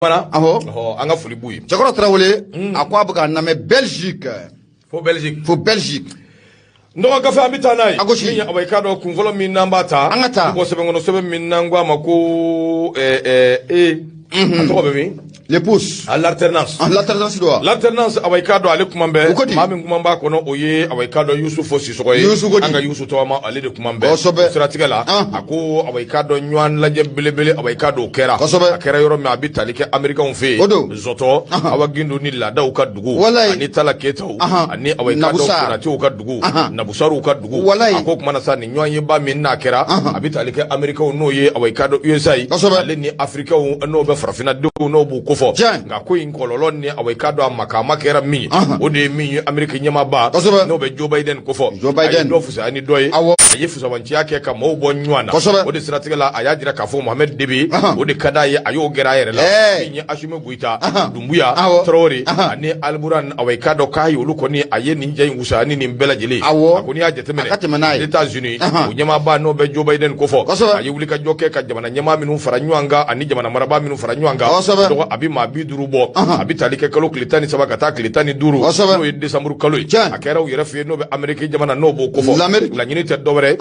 Voilà. Anga foli buyi. Jakoro Traoré a quoi buka na me Belgique. Fo Belgique. Fo Belgique. Ndo ka fa ambita nai. Agoshi. Minya abakado kunvolo minamba ta. Angata. Ko sebe ngono sebe minangwa mako atoko bemi. Les pouces. À l'alternance. L'alternance doit. L'alternance abakado ale kumambe. Mami kumamba kono oye abakado Yusufu Sisokoye. Anga Yusufu tawama ale de kumambe. Stratigala. Ako abakado nywan laje belebele abakado kera. Akera yoro me abita like America onfe. Zoto awagindu ni lada ukadugu. Ani tala keto. Ani abakado kunati ukadugu. Nabusaru ukadugu. Ako kumana sa ni nywan yeba minna kera. Abita like America onoye abakado USA. Ale ni Africa no be farafina do no bu nga ko in kololon ni awekado amaka makera mi o de mi America nyama ba no be Joe Biden ko fo Joe Biden do fusa ni doy ayefu so wanci yake ka mo bo nywana o de strategala ayajira ka fo Mohamed Debi o de kada ye ayo gera yere la ni Ashume Guita Dumbuya Traoré ani Alburan awekado kai oluko ni aye ni nje wusa ni mbela jeli akoni ajete mene États-Unis o nyama ba no be Joe Biden ko fo aye wulika joke ka jamana nyama minu faranywanga ani jamana maraba minu faranywanga do abi ma bi duru bo abi talike kalo klitani sabaka ta klitani duru no e December kalo akera u yerafe no be America jamana no bo ko fo la nyini te dobre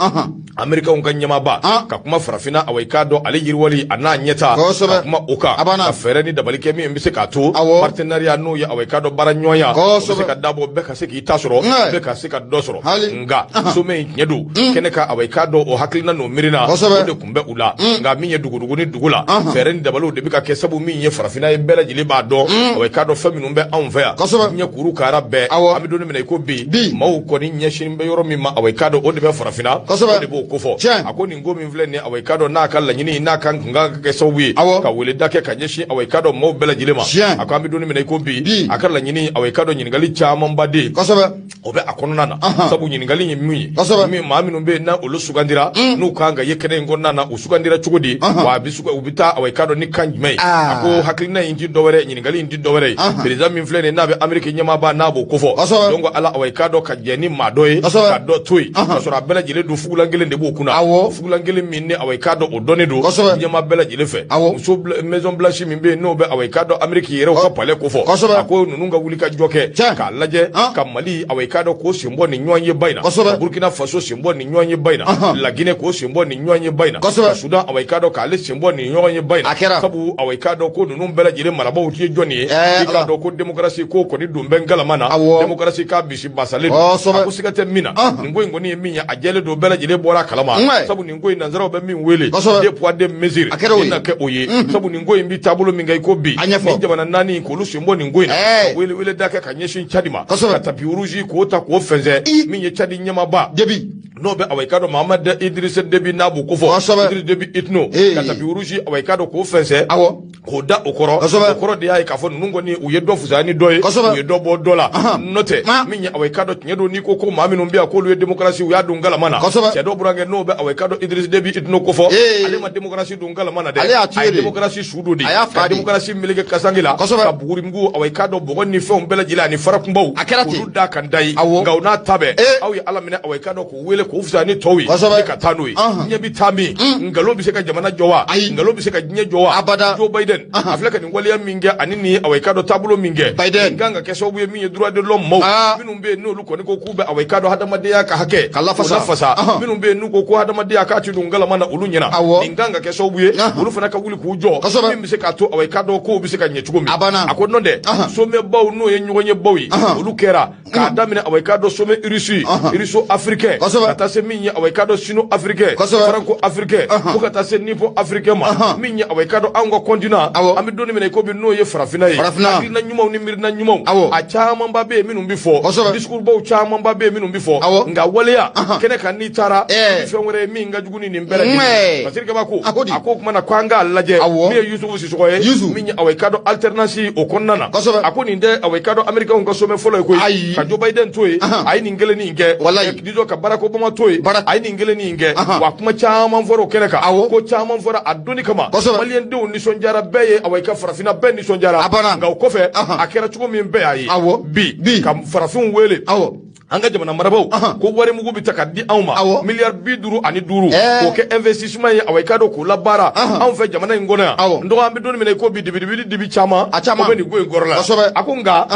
America on ganyama ba ka kuma farafina awaikado ali yirwali ana nyeta ka kuma oka ka fereni dabalike mi mbise ka to partenariat no ya awaikado baranyoya se ka dabo be ka se ki tasoro be ka se ka dosoro nga so me nyedu keneka awaikado o haklina no mirina de kumbe ula nga mi nyedugudugu ni dugula fereni dabalo de bika ke sabu mi nye farafina e bela jili ba do awaikado faminu be anvea nye kuru kara be amido mena ko bi mawu ko ni nye shin be yoro mi ma awaikado o de be farafina o de bo kofo akoni ngomi vle ni awaikado na kala nyini na kan nga ke sowi ka wele dake ka nye shin awaikado mawu bela jili ma akamido mena ko bi akala nyini awaikado nyini gali chama mbade obe akono nana sabu nyini gali mi ma minu be na olusugandira nu kanga yekene ngonna na usugandira chugodi wa bisuka ubita awaikado ni kanjme ako haklina inji dowere nyini gali inji dowere president min flene na be America nyama ba na bo kofo dongo ala awaikado ka jeni madoy ka do toy so ra bela jile du fugula ngele de bo kuna fugula ngele minne awaikado o done do nyama bela jile fe so maison blanche min be no be awaikado America yere ko pale kofo ako nununga wulika joke ka laje ka Mali awaikado ko simbo ni nyoanye baina Burkina Faso simbo ni nyoanye baina la Guinée ko simbo ni nyoanye baina Sudan awaikado ka le simbo ni nyoanye baina sabu awaikado ko nunun bela jile maraba uti joni ka do ko demokrasi ko ko ni dumben galamana demokrasi ka bisi basale ko sigate mina ngo ngoni minya ajele do bela jile bora kalama sabu ni ngo nanzara be min wele de poids de mesure ina ke oye sabu ni ngo mbi tabulo mi ngai ko bi ni jamana nani ko lu simbo ni ngo ina wele daka ka nyeshin chadima ka tapi uruji ko ta ko fenze minya chadi nyama ba debi no be awaikado Mohamed Idriss Debi na bu kofo Idriss Debi itno ka tapi uruji awaikado ko fenze ko da okoro de ay ka fo nungo ni uye do fuzani doy uye do bo dola note minya awaikado nyedo ni ko maminu mbia ko lu demokrasi u ya dungala mana se do burange no be awaikado Idriss Debi itno ko fo ale ma demokrasi dungala mana de ay demokrasi sududi demokrasi milike kasangila ka buguri mgu awaikado bogon ni fe mbela jila ni farakumbaw ko da kan dai ngauna tabe aw ya alamina awaikado ko wele ko fuzani towi ka tanoi nyebi tami ngalo bi se ka jamana jowa ngalo bi se ka nye jowa Joe Biden afleka ni ngwali ya minge anini awaikado tabulo minge nganga keso buye minye droit de l'homme mo minumbe no luko ni ko kube awaikado hadamade ya ka hake fasa minumbe no ko hadamade ya ka tidungala mana ulunyina nganga keso buye ulufana ka wuli kujo mimbe se ka to awaikado ko bi se ka nyechugumi akono de some baw no ye nyonye bawi ulukera ka damina awaikado some irisu africain kata se minye awaikado sino africain franco africain ko kata se nipo africain ma minye awaikado ango kontina ami doni mena ko bi no ye farafina ye na nyumaw ni mirna nyumaw a chama mbabe minum bifo discours baw chama mbabe minum bifo nga waleya kene kan ni tara bi fenwere mi nga juguni ni mbela parce que bako ako kuma na kwanga laje mi Yusufu Sisokoye mi awaikado alternance o konnana ako ni de awaikado America on ko some follow ko ka Joe Biden toy ay ni ngele ni nge dizo ka Barack Obama toy ay ni ngele ni nge wa kuma chama mforo kene ka ko chama mforo adoni kama malien de ni sonjara beye awaika farafina ben ni sonjara nga ukofe akera chugo mi mbe ayi bi kam farafin wele an ka jamana marabaaw ko wari mugu bi ta ka di anw ma miliyari 55 k'o kɛ investissement ye awɔ i ka dɔn k'o labaara anw fɛ jamana in kɔnɔ yan n dɔgɔ an bɛ don min na i ko bi dibi caman o bɛ nin ko in kɔrɔ la a ko nka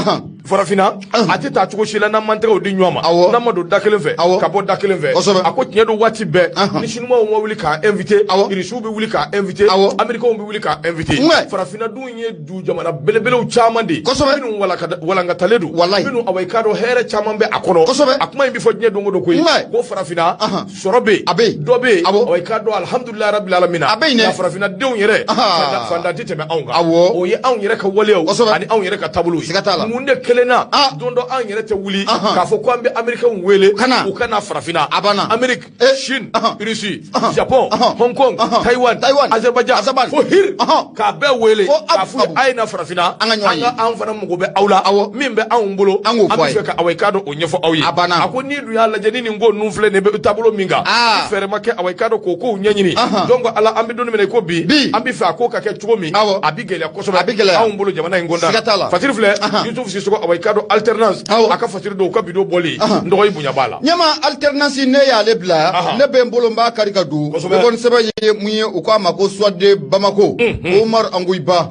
farafinna a tɛ taa cogo si la n'an man tɛgɛw di ɲɔgɔn ma n'an ma don da kelen fɛ ka bɔ da kelen fɛ a ko tiɲɛ don waati bɛɛ ni chinois ma wuli k'a invité irisiw bɛ wuli k'a invité américains bɛ wuli k'a invité farafinna dun ye du jamana belebelew caman de minnu walankatalen don minnu awɔ i ka dɔn hɛrɛ caman bɛ a kɔnɔ a kuma in bɛ fɔ diɲɛ don o don koyi ko farafinna sɔrɔ bɛ yen dɔ bɛ yen awɔ i ka dɔn alihamudulilayi rabil alamina nka farafinna denw yɛrɛ fantan tɛ tɛmɛ anw kan o ye anw yɛrɛ ka waleyaw ani anw yɛrɛ ka taabolow ye mun de kelen na don dɔ an yɛrɛ tɛ wuli k'a fɔ ko an bɛ américains wele u ka na farafinna amérique chine russie japon hong kong taiwan azerbaijan fo hiri k'a bɛɛ wele k'a fɔ a ye na farafinna an fana mago bɛ aw la min bɛ anw bolo an bɛ fɛ ka awɔ i ka dɔn o ɲɛfɔ aw ye a ko n'i dun y'a lajɛ ni nin ko ninnu filɛ nin bɛ taabolo min kan fɛɛrɛ ma kɛ awɔ i ka dɔn k'o kow ɲɛɲini donc ala an bɛ don min na i ko bi an bɛ fɛ a ko ka kɛ cogo min a bɛ gɛlɛya kosɛbɛ anw bolo jamana in kɔnɔna fasiri filɛ Yusuf Sisoko awɔ i ka dɔn alternance a ka fasiri dɔw u ka bidon bɔli n dɔgɔ i bonya b'a la ɲɛma alternance ne y'ale bila ne bɛ n bolo n b'a kari ka don kɔni sɛbɛn ye mun ye u k'a ma ko Suwade Bamako Umaru Angoyiba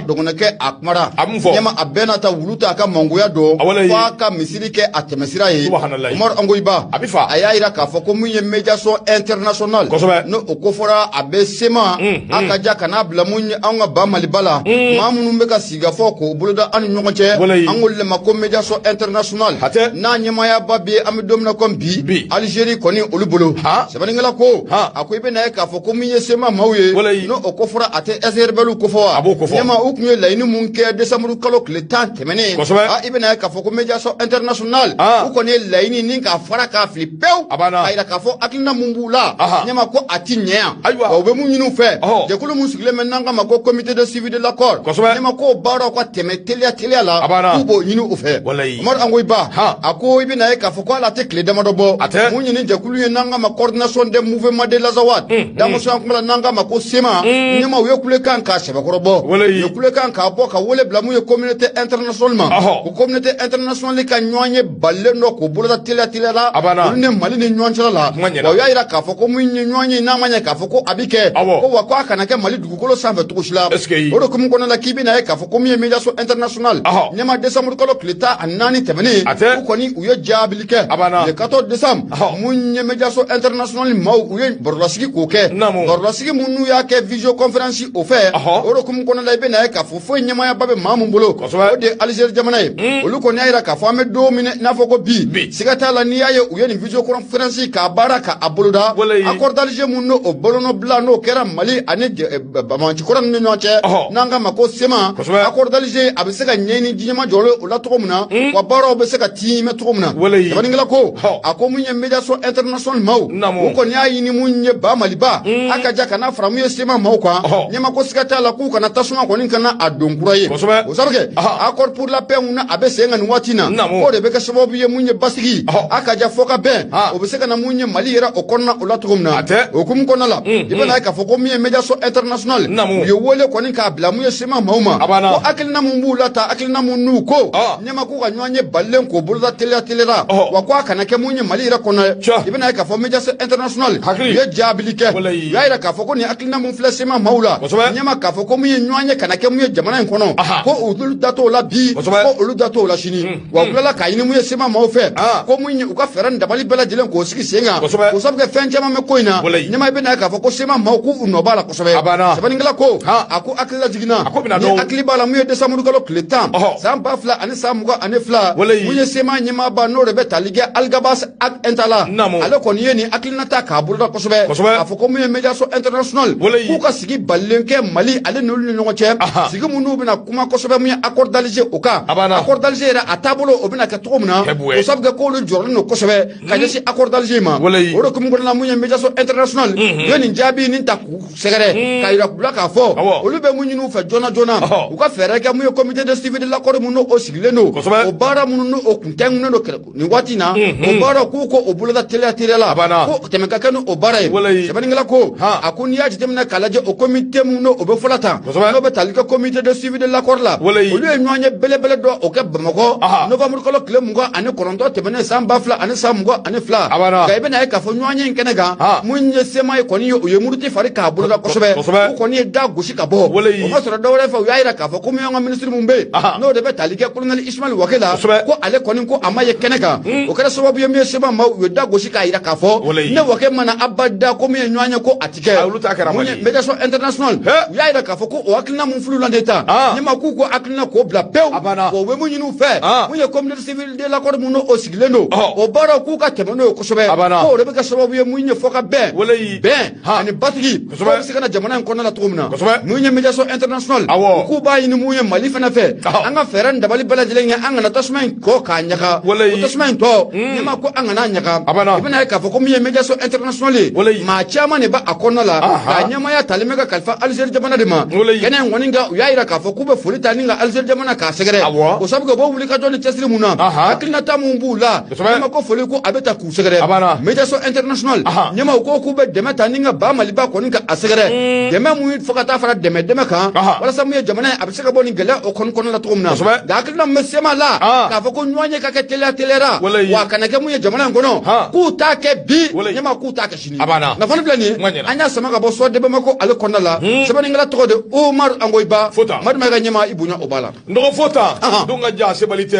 dɔgɔnɔkɛ a kumara ɲɛma a bɛɛ n'a ta wulu ta a ka mangoya dɔn f'a ka misiri kɛ a tɛmɛsira ye Umaru Angoyiba a y'a jira k'a fɔ ko mun ye médiation internationale n'o o kofɔra a bɛ sema a ka ja kana bila mun ye anw ka ba Maliba la maa minnu bɛ ka sigikafɔ k'o boloda an ni ɲɔgɔn cɛ an k'olu le ma ko médiation internationale n'a ɲɛmaayaba bɛ an bɛ don min na comme bi Algérie kɔni olu bolo sɛbɛnnikɛla ko a ko i bɛ na ye k'a fɔ ko min ye sema maaw ye n'o o kofɔra a tɛ SRBL kofɔ wa ɲɛma u tun ye laɲini mun kɛ décembre kalo tile 10 tɛmɛnen i bɛ na ye k'a fɔ ko médiation internationale u kɔni ye laɲini ni k'a fara k'a fili pewu k'a jira k'a fɔ hakilina mun b'u la ɲɛma ko a ti ɲɛ yan wa u bɛ mun ɲini u fɛ jɛkulu mun sigilen bɛ n'an ka ma ko comité de suivi de l'accord ɲɛma ko baaraw ka tɛmɛ teliya la k'u b'o ɲini u fɛ Umaru Angoyiba a ko i bɛ na ye k'a fɔ ko ala tɛ tile damadɔ bɔ mun ɲini jɛkulu ye n'an ka ma coordination des mouvements de l'Azawad damusonya kuma la n'an ka ma ko sema ɲɛma u ye kulekan k'a sɛbɛkɔrɔ bɔ u ye kulekan k'a bɔ ka wele bila mun ye communauté internationale ma ko communauté internationale ka ɲɔgɔn ye balilen dɔ k'o boloda teliya la olu ni Mali ni ɲɔgɔn cɛla la wa u y'a jira k'a fɔ ko mun ye ɲɔgɔn ye n'a ma ɲɛ k'a fɔ ko a bɛ kɛ ko wa ko a kana kɛ Mali dugukolo sanfɛ cogo si la o de hukumu kɔnɔna la k'i bɛ na ye k'a fɔ ko mun ye médiation internationale ɲɛma décembre kalo tile 14 tɛmɛnen u kɔni u ye jaabili kɛ le 14 décembre mun ye médiation internationale maaw u ye barolasigi k'o kɛ barolasigi mun n'u y'a kɛ visioconférence o fɛ o de hukumu kɔnɔna la i bɛ na ye k'a fɔ foyi ɲɛmaayaba bɛ maa mun bolo o de ye Algérie jamana ye olu kɔni y'a jira k'a fɔ an bɛ don min i n'a fɔ ko bi siga t'a la n'i y'a ye u ye nin visioconférence k'a baara k'a boloda accord d'Alger mun n'o o bolonɔ bila n'o kɛra Mali ani Bamaɲɛkɔrɔ ninnu ni ɲɔgɔn cɛ n'an ka ma ko sema accord d'Alger a bɛ se ka ɲɛɲini diɲɛma jɔlen o la cogo min na wa baaraw bɛ se ka tiimɛ cogo min na sɛbɛnnikɛla ko a ko mun ye médiation internationale maaw u kɔni y'a ɲini mun ye ba Maliba a ka ja kana fara mun ye sema maaw kan ɲɛma ko siga t'a la k'u kana tasuma kɔni kana a don kura ye o sabu kɛ accord pour la paix mun na a bɛ sen kan nin waati na k'o de bɛ kɛ sababu ye mun ye basigi a ka ja fɔ ka bɛn o bɛ se ka na mun ye Mali yɛrɛ o kɔnɔna o la cogo min na o hukumu kɔnɔna la i bɛ na ye k'a fɔ ko min ye médiation internationale u ye wele kɔni k'a bila mun ye sema maaw ma ko hakilina mun b'u la ta hakilina mun n'u ko ɲɛma k'u ka ɲɔgɔn ye balilen k'o boloda teliya la wa ko a kana kɛ mun ye Mali yɛrɛ kɔnɔ i bɛ na ye k'a fɔ médiation internationale u ye jaabili kɛ u y'a jira k'a fɔ ko nin hakilina mun filɛ sema maaw la ɲɛma k'a fɔ ko mun ye ɲɔgɔn ye kana kɛ mun ye jamana in kɔnɔ ko olu da t'o la bi ko olu da t'o la sini wa u tilala k'a ɲini mun ye sema maaw fɛ ko mun ye u ka fɛɛrɛ ni dabali bɛɛ lajɛlen k'o sigi sen kan o sabu kɛ fɛn caman bɛ ko in na ɲɛma i bɛ na ye k'a fɔ ko sema maaw k'u nɔ b'a la kosɛbɛ sɛbɛnnikɛla ko a ko hakili la jiginna ni hakili b'a la mun ye décembre kalo tile 10 san 2000 ani san 22 mun ye sema ɲɛmaaba n'o de bɛ tali kɛ Algabas Intala ale kɔni ye nin hakilinata k'a boloda kosɛbɛ k'a fɔ ko mun ye médiation internationale k'u ka sigi balilen kɛ Mali ale n'olu ni ɲɔgɔn cɛ sigi mun n'u bɛna kuma kosɛbɛ mun ye accord d'Alger o kan accord d'Alger yɛrɛ a taabolo o bɛna kɛ cogo min na o sabu kɛ k'olu jɔrɔlen don kosɛbɛ ka ɲɛsin accord d'Alger ma o de hukumu kɔnɔna la mun ye médiation internationale u ye nin jaabi nin ta k'u sɛgɛrɛ ka yira k'u la k'a fɔ olu bɛ mun ɲini u fɛ joona u ka fɛɛrɛ kɛ mun ye comité de suivi de l'accord mun n'o sigileno o bara mununu o kuntengu no kele ni watina o bara ko o bulada tele la ko temeka kanu o bara sebaningala ko akuni ya jitemna kalaje o comité muno o be folata no be talika comité de suivi de l'accord la o le nyoanye bele do o ke bamako novembre ko kele mungo ane koronto tebene samba fla ane samgo ane fla ga ibe na ka fo nyoanye kenega munye sema ko ni o yemuruti fari ka bulada ko sobe ko ni da gushi ka bo o ma soro dawre fa yaira ka fo ko mi nga ministre mumbe no de be talika colonel Ismail Wakela ko ale ko ni ko amaye kenega o kala sababu yemi sema ma we da gushi ka ira ka fo ne wake mana abada ko mi nyoanye ko atike munye médiation international yaira ka fo ko o akina mun fulu landeta ni ma ku ko akina ko bla pew ko we mun yinu fe munye communauté civile de l'accord muno o sigleno o bara ku ka temeno ko sobe ko de be ka sababu ye munye foka ben ani batigi ko se kana jamana ko na tumna munye médiation international ku ba yini munye mali fana fe anga feran dabali bala jilenga anga na tasman ko ka nyaka o tasman to ni ma ko anga na nyaka ibana ka fo ko munye médiation international ma chama ne ba akona la ka nyama ya talimeka kalfa Alger jamana de ma kenen woninga yaira ka fo kube fulita ninga Alger jamana ka segere ko sabugo bo wuli ka joni tesri muna akilna tamumbula ma ko foli ko abeta ku segere médiation international nyama ko kube demeta ninga ba maliba ko ninga asegere dema mu fokata fara deme ka wala samu ya jamana abisega boni gela o kon la tumna da akilna mesema la ka fo ko nywanye ka ke telera wa kana ke mu ya jamana ngono ku ta ke bi nyama ku ta ke shini na fana blani anya sama ka bo so de mako ale konna la sebani ngala to de Omar Angoiba madu maga nyama ibunya obala ndo fota dunga ja sebalite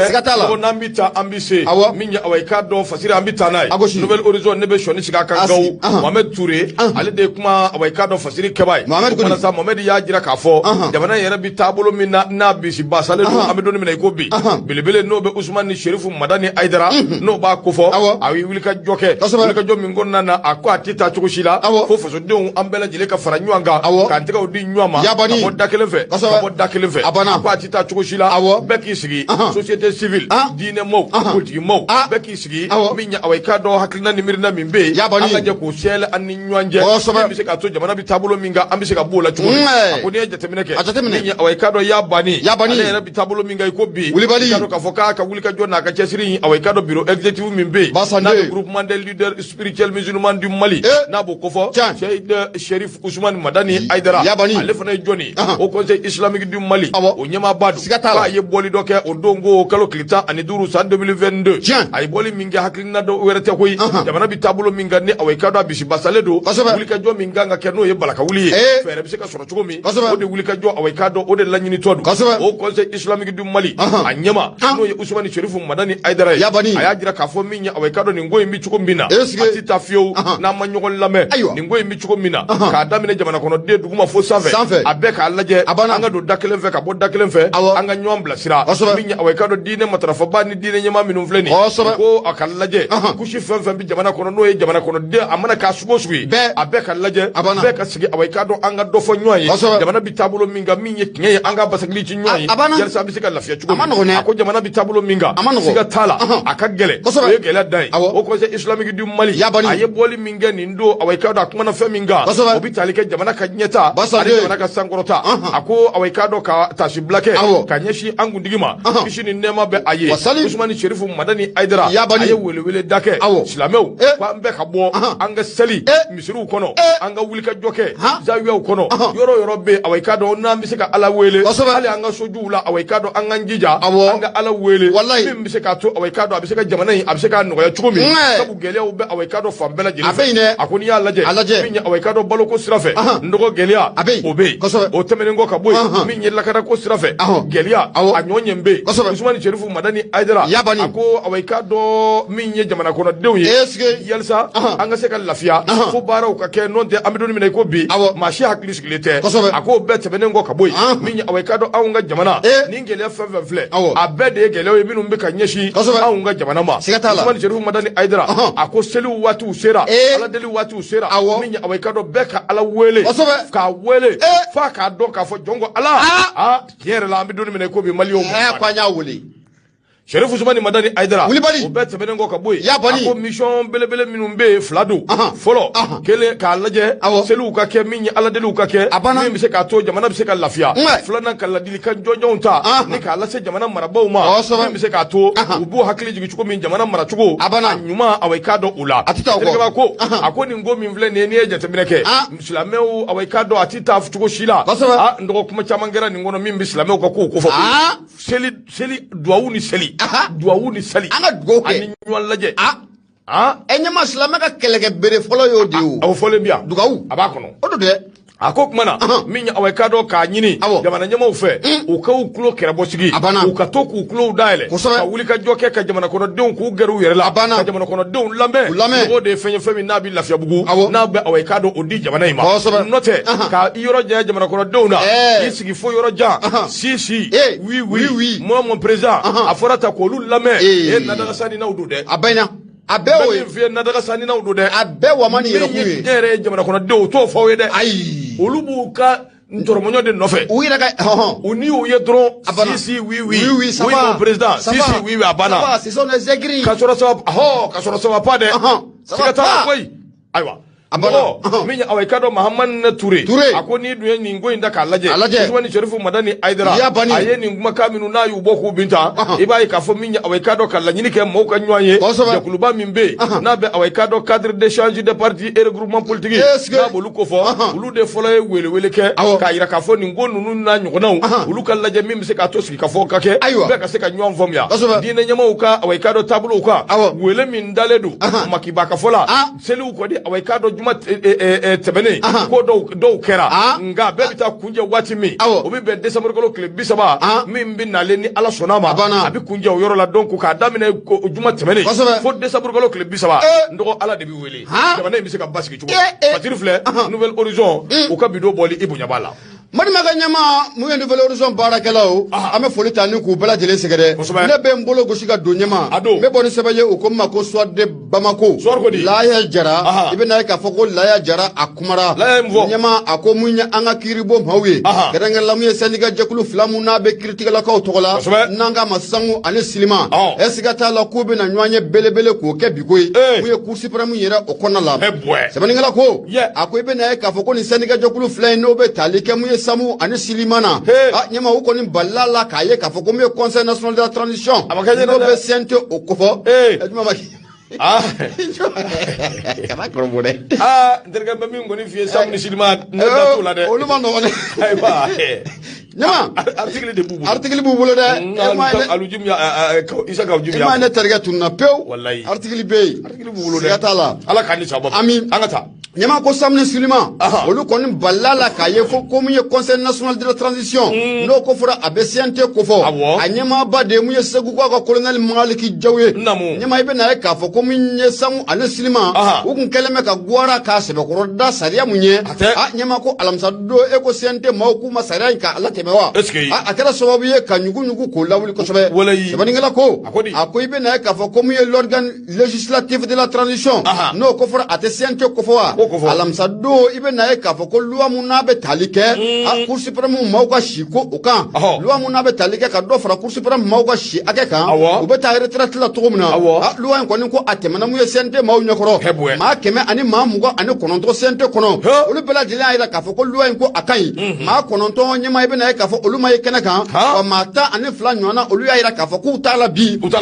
ko nambita ambise minya awai do fasira ambita nai nouvelle horizon nebe shoni shiga kan gaw Mohamed Touré ale de kuma awai do fasiri kebai ko na sa Mohamed ya jira ka fo jamana yere bi tabulo minna na bisi basale do amedo ni ko bi bilibele no be Ousmane Sherifu Madani Aidara no ba ko fo awi wilika joke wilika jomi ngonna na akwa atita chukushila fo fo do ambela jile ka faranyuanga kantika odi nyuama abo dakele fe akwa atita chukushila beki sigi société civile dine mo politique mo beki sigi minya awai do haklina ni mirna mimbe anga je ko shele anni nyuanje mi se ka to jamana bi tabulo minga ambi se ka bola chuko akoni jetemineke minya awai do yabani ale bi tabulo minga ko bi ka ka foka ka wulika jona ka chesiri awai do bureau executive mimbe na groupement des leaders spirituels musulmans du Mali na bo ko fo Cheikh Cherif Ousmane Madani Aidara ale fana joni au conseil islamique du Mali o nyama badu ka ye boli doke o dongo kalo klita ani duru sa 2022 ay boli minga haklina do werete koy jamana bi tabulo minga ne awai do bisi basale do wulika jo minga nga kenno ye balaka wuli fere bi se ka soro chugomi o de wulika jo awai do o de lanyini todu au conseil islamique du Mali anyama no ye Ousmane Cherif Madani Aidara aya jira ka fo minya awai do ni ngoy mi chugombina atita fio na manyogo lame ni ngoy mi chugombina ka damine jamana kono de duguma fo sanfe abeka alaje anga do dakelen fe ka bo dakelen fe anga nyom blasira minya awai do dine matrafa bani dine nyama minum fleni ko akalaje kushi fen bi jamana kono no ye jamana kono de amana ka sugo sugi abeka alaje beka sigi awai do anga do fo nyoyi jamana bi tabulo minga minye kinye anga basagli ci nyoyi yar sa bi sika lafiya chugo ko jamana bi tabulo minga siga tala akagele ye gele dai o ko islamique du Mali aye boli minga ni ndo awai do akuma na fe minga obitali ke jamana ka nyeta ale jamana ka sangorota ako awai do ka tashi blake ka nyeshi angu ndigima kishi ni nema be aye Ousmane Cherif Madani Aidara aye wele dake islameu kwa mbe ka bo anga seli misiru kono anga wulika joke zawiya kono yoro be awai do na misika ala wele ale anga sojula awai do anga njija anga ala wele mi misika to awai do abisika jamana yi abisika no ya chukumi sabu gele be awai do fambela jeli akoni ya laje minya awai do baloko sirafe ndogo gelia obe o temene ngo ka boy minya lakara ko sirafe gelia anyonye mbe Ousmane Cherif Madani Aidara ako awai do minya jamana kono dewye yelsa anga seka lafia fo baraw ka ke non de amedoni mi ko bi mashi hakli siglete ako be temene ngo ka boy minya awai do awunga jamana ningele fefefle abede gele yebinu mbe ka nyeshi awunga jamana ma Ousmane Cherif Madani Aidara ako selu watu sera ala deli watu sera minya awai do beka ala wele ka wele fa ka do ka fo jongo ala yere la amedoni mi ko bi maliyo kwa nya wole Sheriff Usmani Madani Aidara Wulibali o bet tɛmɛnen kɔ ka bɔ yen ya bani a ko mission belebele minnu bɛ yen fila don fɔlɔ kelen k'a lajɛ seliw ka kɛ min ye ala deliw ka kɛ min bɛ se k'a to jamana bɛ se ka lafiya filanan ka ladilikan jɔnjɔnw ta ni k'a lase jamana marabaaw ma min bɛ se k'a to u b'u hakili jigin cogo min jamana maracogo a ɲuman awɔ i k'a dɔn o la terikɛba ko a ko nin ko min filɛ nin ye n'i ye jateminɛ kɛ silamɛw awɔ i k'a dɔn a ti taa cogo si la n dɔgɔ kuma caman kɛra nin kɔnɔ min bɛ silamɛw ka kow kofɔ seli duwawu ni seli duwawu ni sali an ka dugawu kɛ ani ɲɔgɔn lajɛ e ɲɛma silamɛ ka kɛlɛkɛ bere fɔlɔ y'o de ye o fɔlen bi yan dugawu a b'a kɔnɔ o don dɛ a ko kuma na min awɔ ka dɔn k'a ɲini jamana ɲɛmaw fɛ u ka u tulo kɛrɛbɔsigi u ka to k'u tulow dayɛlɛ ka wuli ka jɔ kɛ ka jamana kɔnɔdenw k'u gɛrɛ u yɛrɛ la ka jamana kɔnɔdenw lamɛn o de ye fɛn ye fɛn min n'a bɛ lafiyabugu n'a bɛ awɔ ka dɔn o di jamana in ma n'o tɛ ka i yɔrɔ janya jamana kɔnɔdenw na k'i sigi fo yɔrɔ jan sisi oui mon président a fɔra ta k'olu lamɛn e nadaga saninaw don dɛ a bɛnna a bɛɛ o ye fiye nadaga saninaw don dɛ a bɛɛ wa man yɛrɛ kun ye ne yɛrɛ ye jamana kɔnɔdenw t'o fɔ aw ye dɛ ayi olu b'u ka ntɔrɔmɔɲɔ de nɔfɛ u yɛrɛ ka u ni y'u ye dɔrɔn si oui mon président si oui a banna ce sont des aigris ka sɔrɔ ça va pas dɛ siga t'a la koyi ayiwa min awɔ ka dɔn Mahamane Touré a ko n'i dun ye nin ko in da k'a lajɛ Usmani Sherifu Madani Aidara a ye nin kumakan minnu n'a y'u bɔ k'u bin ta i b'a ye k'a fɔ min awɔ ka dɔn ka laɲini kɛ mɔgɔw ka ɲɔgɔn ye jɛkuluba min bɛ yen n'a bɛ awɔ ka dɔn cadre d'échange de partis et regroupement politique n'a b'olu ko fɔ olu de fɔlɔ ye welewele kɛ k'a yira k'a fɔ nin ko ninnu n'a ɲɔgɔnnaw olu ka lajɛ min bɛ se k'a to sigi ka fɔ ka kɛ bɛɛ ka se ka ɲɔgɔn faamuya diinɛ ɲɛmaaw ka awɔ ka dɔn taabolow kan wele min dalen don makiba ka fɔ la seliw kɔni awɔ ka dɔn juma tɛmɛnen ko dɔw kɛra nka bɛɛ bɛ taa kunjɛ waati min o bɛ bɛn décembre kalo tile 30 min bɛ nalen ni ala sɔnna ma a bɛ kunjɛ o yɔrɔ la donc k'a daminɛ juma tɛmɛnen fo décembre kalo tile 30 n dɔgɔ ala de bɛ wele jamana in bɛ se ka basigi cogo Fatiri filɛ Nouvelle Horizon u ka bidon bɔli i bonya b'a la Manimakɛ ɲɛma mun ye Nouvelle Horizon baarakɛlaw an bɛ foli ta ni k'u bɛɛ lajɛlen sɛgɛrɛ ne bɛ n bolo gosi ka don ɲɛma n bɛ bɔ ni sɛbɛn ye u ko n ma ko Suwade Bamako Laya Jara i bɛ na ye k'a fɔ ko Laya Jara a kumara ɲɛma a ko mun ye an ka kiiribɔ maaw ye kɛrɛnkɛrɛnla mun ye syndicat jɛkulu fila mun n'a bɛ kiiritigɛlakaw tɔgɔ la n'an k'a ma Sango ani Silima siga t'a la k'u bɛna ɲɔgɔn ye belebele k'o kɛ bi ko ye mun ye Cour suprême yɛrɛ o kɔnɔna la sɛbɛnnikɛla ko a ko i bɛ na ye k'a fɔ ko nin syndicat jɛkulu fila in n'o bɛ tali kɛ mun ye Samu ani Silimana ɲɛma u kɔni balila la k'a ye k'a fɔ ko mun ye Conseil national de la transition n'o bɛ CNT o kofɔ kana kɔrɔbɔ dɛ n terikɛ bɛ min kɔni f'i ye Samu ni Silima ne da t'o la dɛ olu ma nɔgɔn dɛ ayiwa ɲɛma article de b'u bolo article b'u bolo dɛ Isa Kawujumi e ma ne terikɛ tununa pewu wallahi article bɛ yen article b'u bolo dɛ siga t'a la ala k'an ni sababa ami an ka taa ɲɛma ko Samu ni Silima olu kɔni balila la k'a ye fo ko mun ye Conseil national de la transition n'o ko fɔra a bɛ CNT ko fɔ a ɲɛmaaba de mun ye Segu ka colonel Maliki Jaw ye ɲɛma i bɛ na ye k'a fɔ ko mun ye Samu ani Silima u kun kɛlen bɛ ka Gwara k'a sɛbɛkɔrɔ da sariya mun ye ɲɛma ko alamisa don e ko CNT maaw k'u ma sariya in ka ala tɛmɛ wa a kɛra sababu ye ka ɲugu k'o lawuli kosɛbɛ sɛbɛnnikɛla ko a ko i bɛ na ye k'a fɔ ko mun ye l'organe législatif de la transition n'o ko fɔra a tɛ CNT ko fɔ wa alamisa don i bɛ na ye k'a fɔ ko loi mun n'a bɛ tali kɛ Cour suprême maaw ka si ko o kan loi mun n'a bɛ tali kɛ ka dɔ fara Cour suprême maaw ka si hakɛ kan u bɛ taa retraite la cogo min na loi in kɔni ko a tɛmɛna mun ye CNT maaw ɲɛkɔrɔ maa 100 ani maa 29 CNT kɔnɔ olu bɛɛ lajɛlen y'a jira k'a fɔ ko loi in ko a ka ɲi maa 9 ɲɛma i bɛ na ye k'a fɔ olu ma ye kɛnɛ kan wa maa 12 ɲɔgɔnna olu y'a jira k'a fɔ k'u t'a la bi u t'a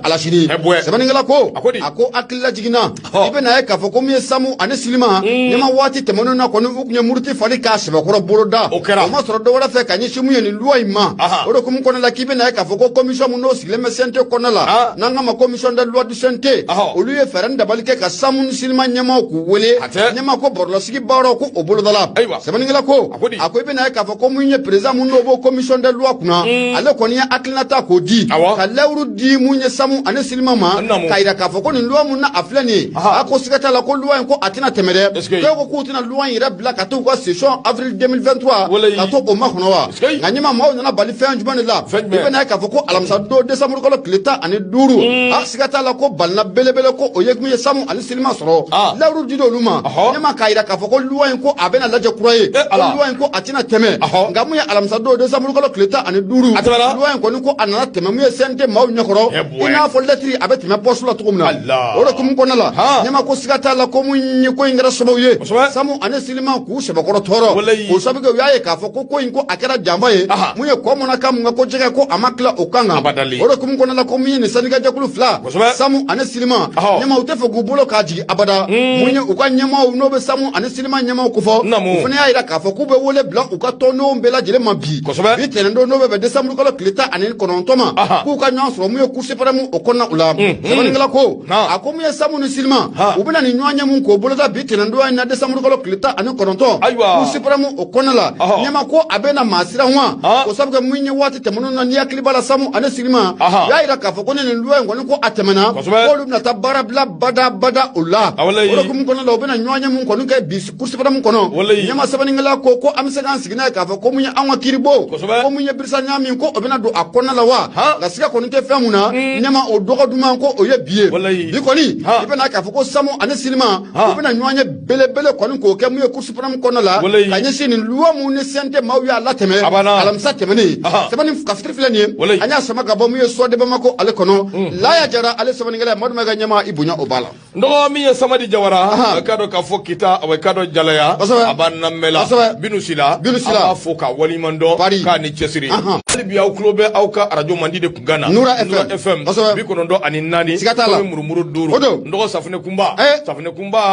alasini sɛbɛnnikɛla ko a ko hakili lajiginna i bɛ na ye k'a fɔ ko mun ye Samu ani Silima ɲɛma waati tɛmɛnen na kɔni u tun ye muruti fali k'a sɛbɛkɔrɔ boloda o ma sɔrɔ dɔ wɛrɛ fɛ ka ɲɛsin mun ye nin loi in ma o de hukumu kɔnɔna la k'i bɛ na ye k'a fɔ ko commission mun n'o sigilen bɛ CNT kɔnɔna la n'an k'a ma commission de loi du CNT olu ye fɛɛrɛ dabali kɛ ka Samu ni Silima ɲɛmaw k'u wele ɲɛma ko bɔrɔlasigi baaraw ko o bolodala sɛbɛnnikɛla ko a ko i bɛ na ye k'a fɔ ko mun ye président mun n'o b'o commission de loi kunna ale kɔni ye hakilinata k'o di ka lɛwuru di mun ye Samu ani Silima ma k'a yira k'a fɔ ko nin loi mun na a filɛ nin ye a ko siga t'a la ko loi in ko a tɛna tɛmɛ tɛmɛ dɛ ko k'u tɛna loi yɛrɛ bila ka t'u ka session avril 2023 ka to o makɔnɔ wa nka ɲɛma maaw nana bali fɛn jumɛn de la i bɛna ye k'a fɔ ko alamisa don décembre kalo tile 15 a siga t'a la ko balina belebele ko o ye mun ye sanu ani selima sɔrɔ lawuru dira olu ma ɲɛma k'a yira k'a fɔ ko loi in ko a bɛna lajɛ kura ye ko loi in ko a tɛna tɛmɛ nka mun ye alamisa don décembre kalo tile 15 loi in kɔni ko a nana tɛmɛ mun ye CNT maaw ɲɛkɔrɔ i n'a fɔ lettre a bɛ tɛmɛ poste la cogo min na o de kumu kɔnɔna la ɲɛma ko siga t'a la ko mun ye ko in kɛra sababu ye samu ani selima k'u sɛbɛkɔrɔ tɔɔrɔ o sababu u y'a ye k'a fɔ ko in ko a kɛra janfa ye mun ye kɔ mun ka mun ka ko jɛgɛ ko a ma tila o kan kan o de kumu kɔnɔna la ko mun ye nin sannikɛjɛkulu fila samu ani selima ɲɛma u tɛ fɛ k'u bolo k'a jigin abada mun ye u ka ɲɛmaw n'o bɛ samu ani selima ɲɛmaw kofɔ o fana y'a yira k'a fɔ k'u bɛ wele bila u ka tɔndenw bɛɛ lajɛlen ma bi bi tɛnɛndon n'o bɛ bɛn décembre kalo tile 19 ma k'u ka ɲɔgɔn sɔrɔ mun ye cour suprême o kɔnɔna u la sɛbɛnnikɛla ko a ko mun ye samu ni selima u bɛna nin ɲɔgɔn ɲɛ mun k'o boloda bi tɛnɛndon in na décembre kalo tile 19 cour suprême o kɔnɔna la ɲɛma ko a bɛna maa siran wa o sabu kɛ mun ye waati tɛmɛnenw na n'i hakili b'a la samu ani selima u y'a yira k'a fɔ ko nin loi in kɔni ko a tɛmɛna k'olu bɛna taa baara bila bada o la o de kumu kɔnɔna la u bɛna ɲɔgɔn ɲɛ mun kɔni kɛ bi cour suprême kɔnɔ ɲɛma sɛbɛnnikɛla ko an bɛ se k'an sigi n'a ye k'a fɔ ko mun ye an ka kiiribɔ ko mun ye birisa ɲami ko o bɛna don a kɔnɔna la wa nka siga kɔni tɛ fɛn mun na ɲɛma o dɔgɔ duman ko o ye bi ye bi kɔni i bɛna k'a fɔ ko samu ani selima u bɛna ɲɔgɔn ɲɛ belebele kɔni k'o kɛ mun ye cour suprême kɔnɔna la ka ɲɛsin nin loi mun ni CNT maaw y'a latɛmɛ alamisa tɛmɛnen sɛbɛnni ka fitiri filɛ nin ye an y'a sama ka bɔ mun ye soit de Bamako ale kɔnɔ laya jara ale sɛbɛnnikɛla Madu Mɛga ɲɛma i bonya o b'a la nɔgɔ min ye Samadi Jawara a ka dɔn k'a fɔ kita a ka dɔn jalaya a b'a namɛla binu sila a b'a fɔ ka waliɲuman dɔn k'a ni cɛsiri hali bi aw tulo bɛ aw ka radio mandi de kun gana Nura FM 94 siga t'a la murumuru 5 nɔgɔ safunɛ kunba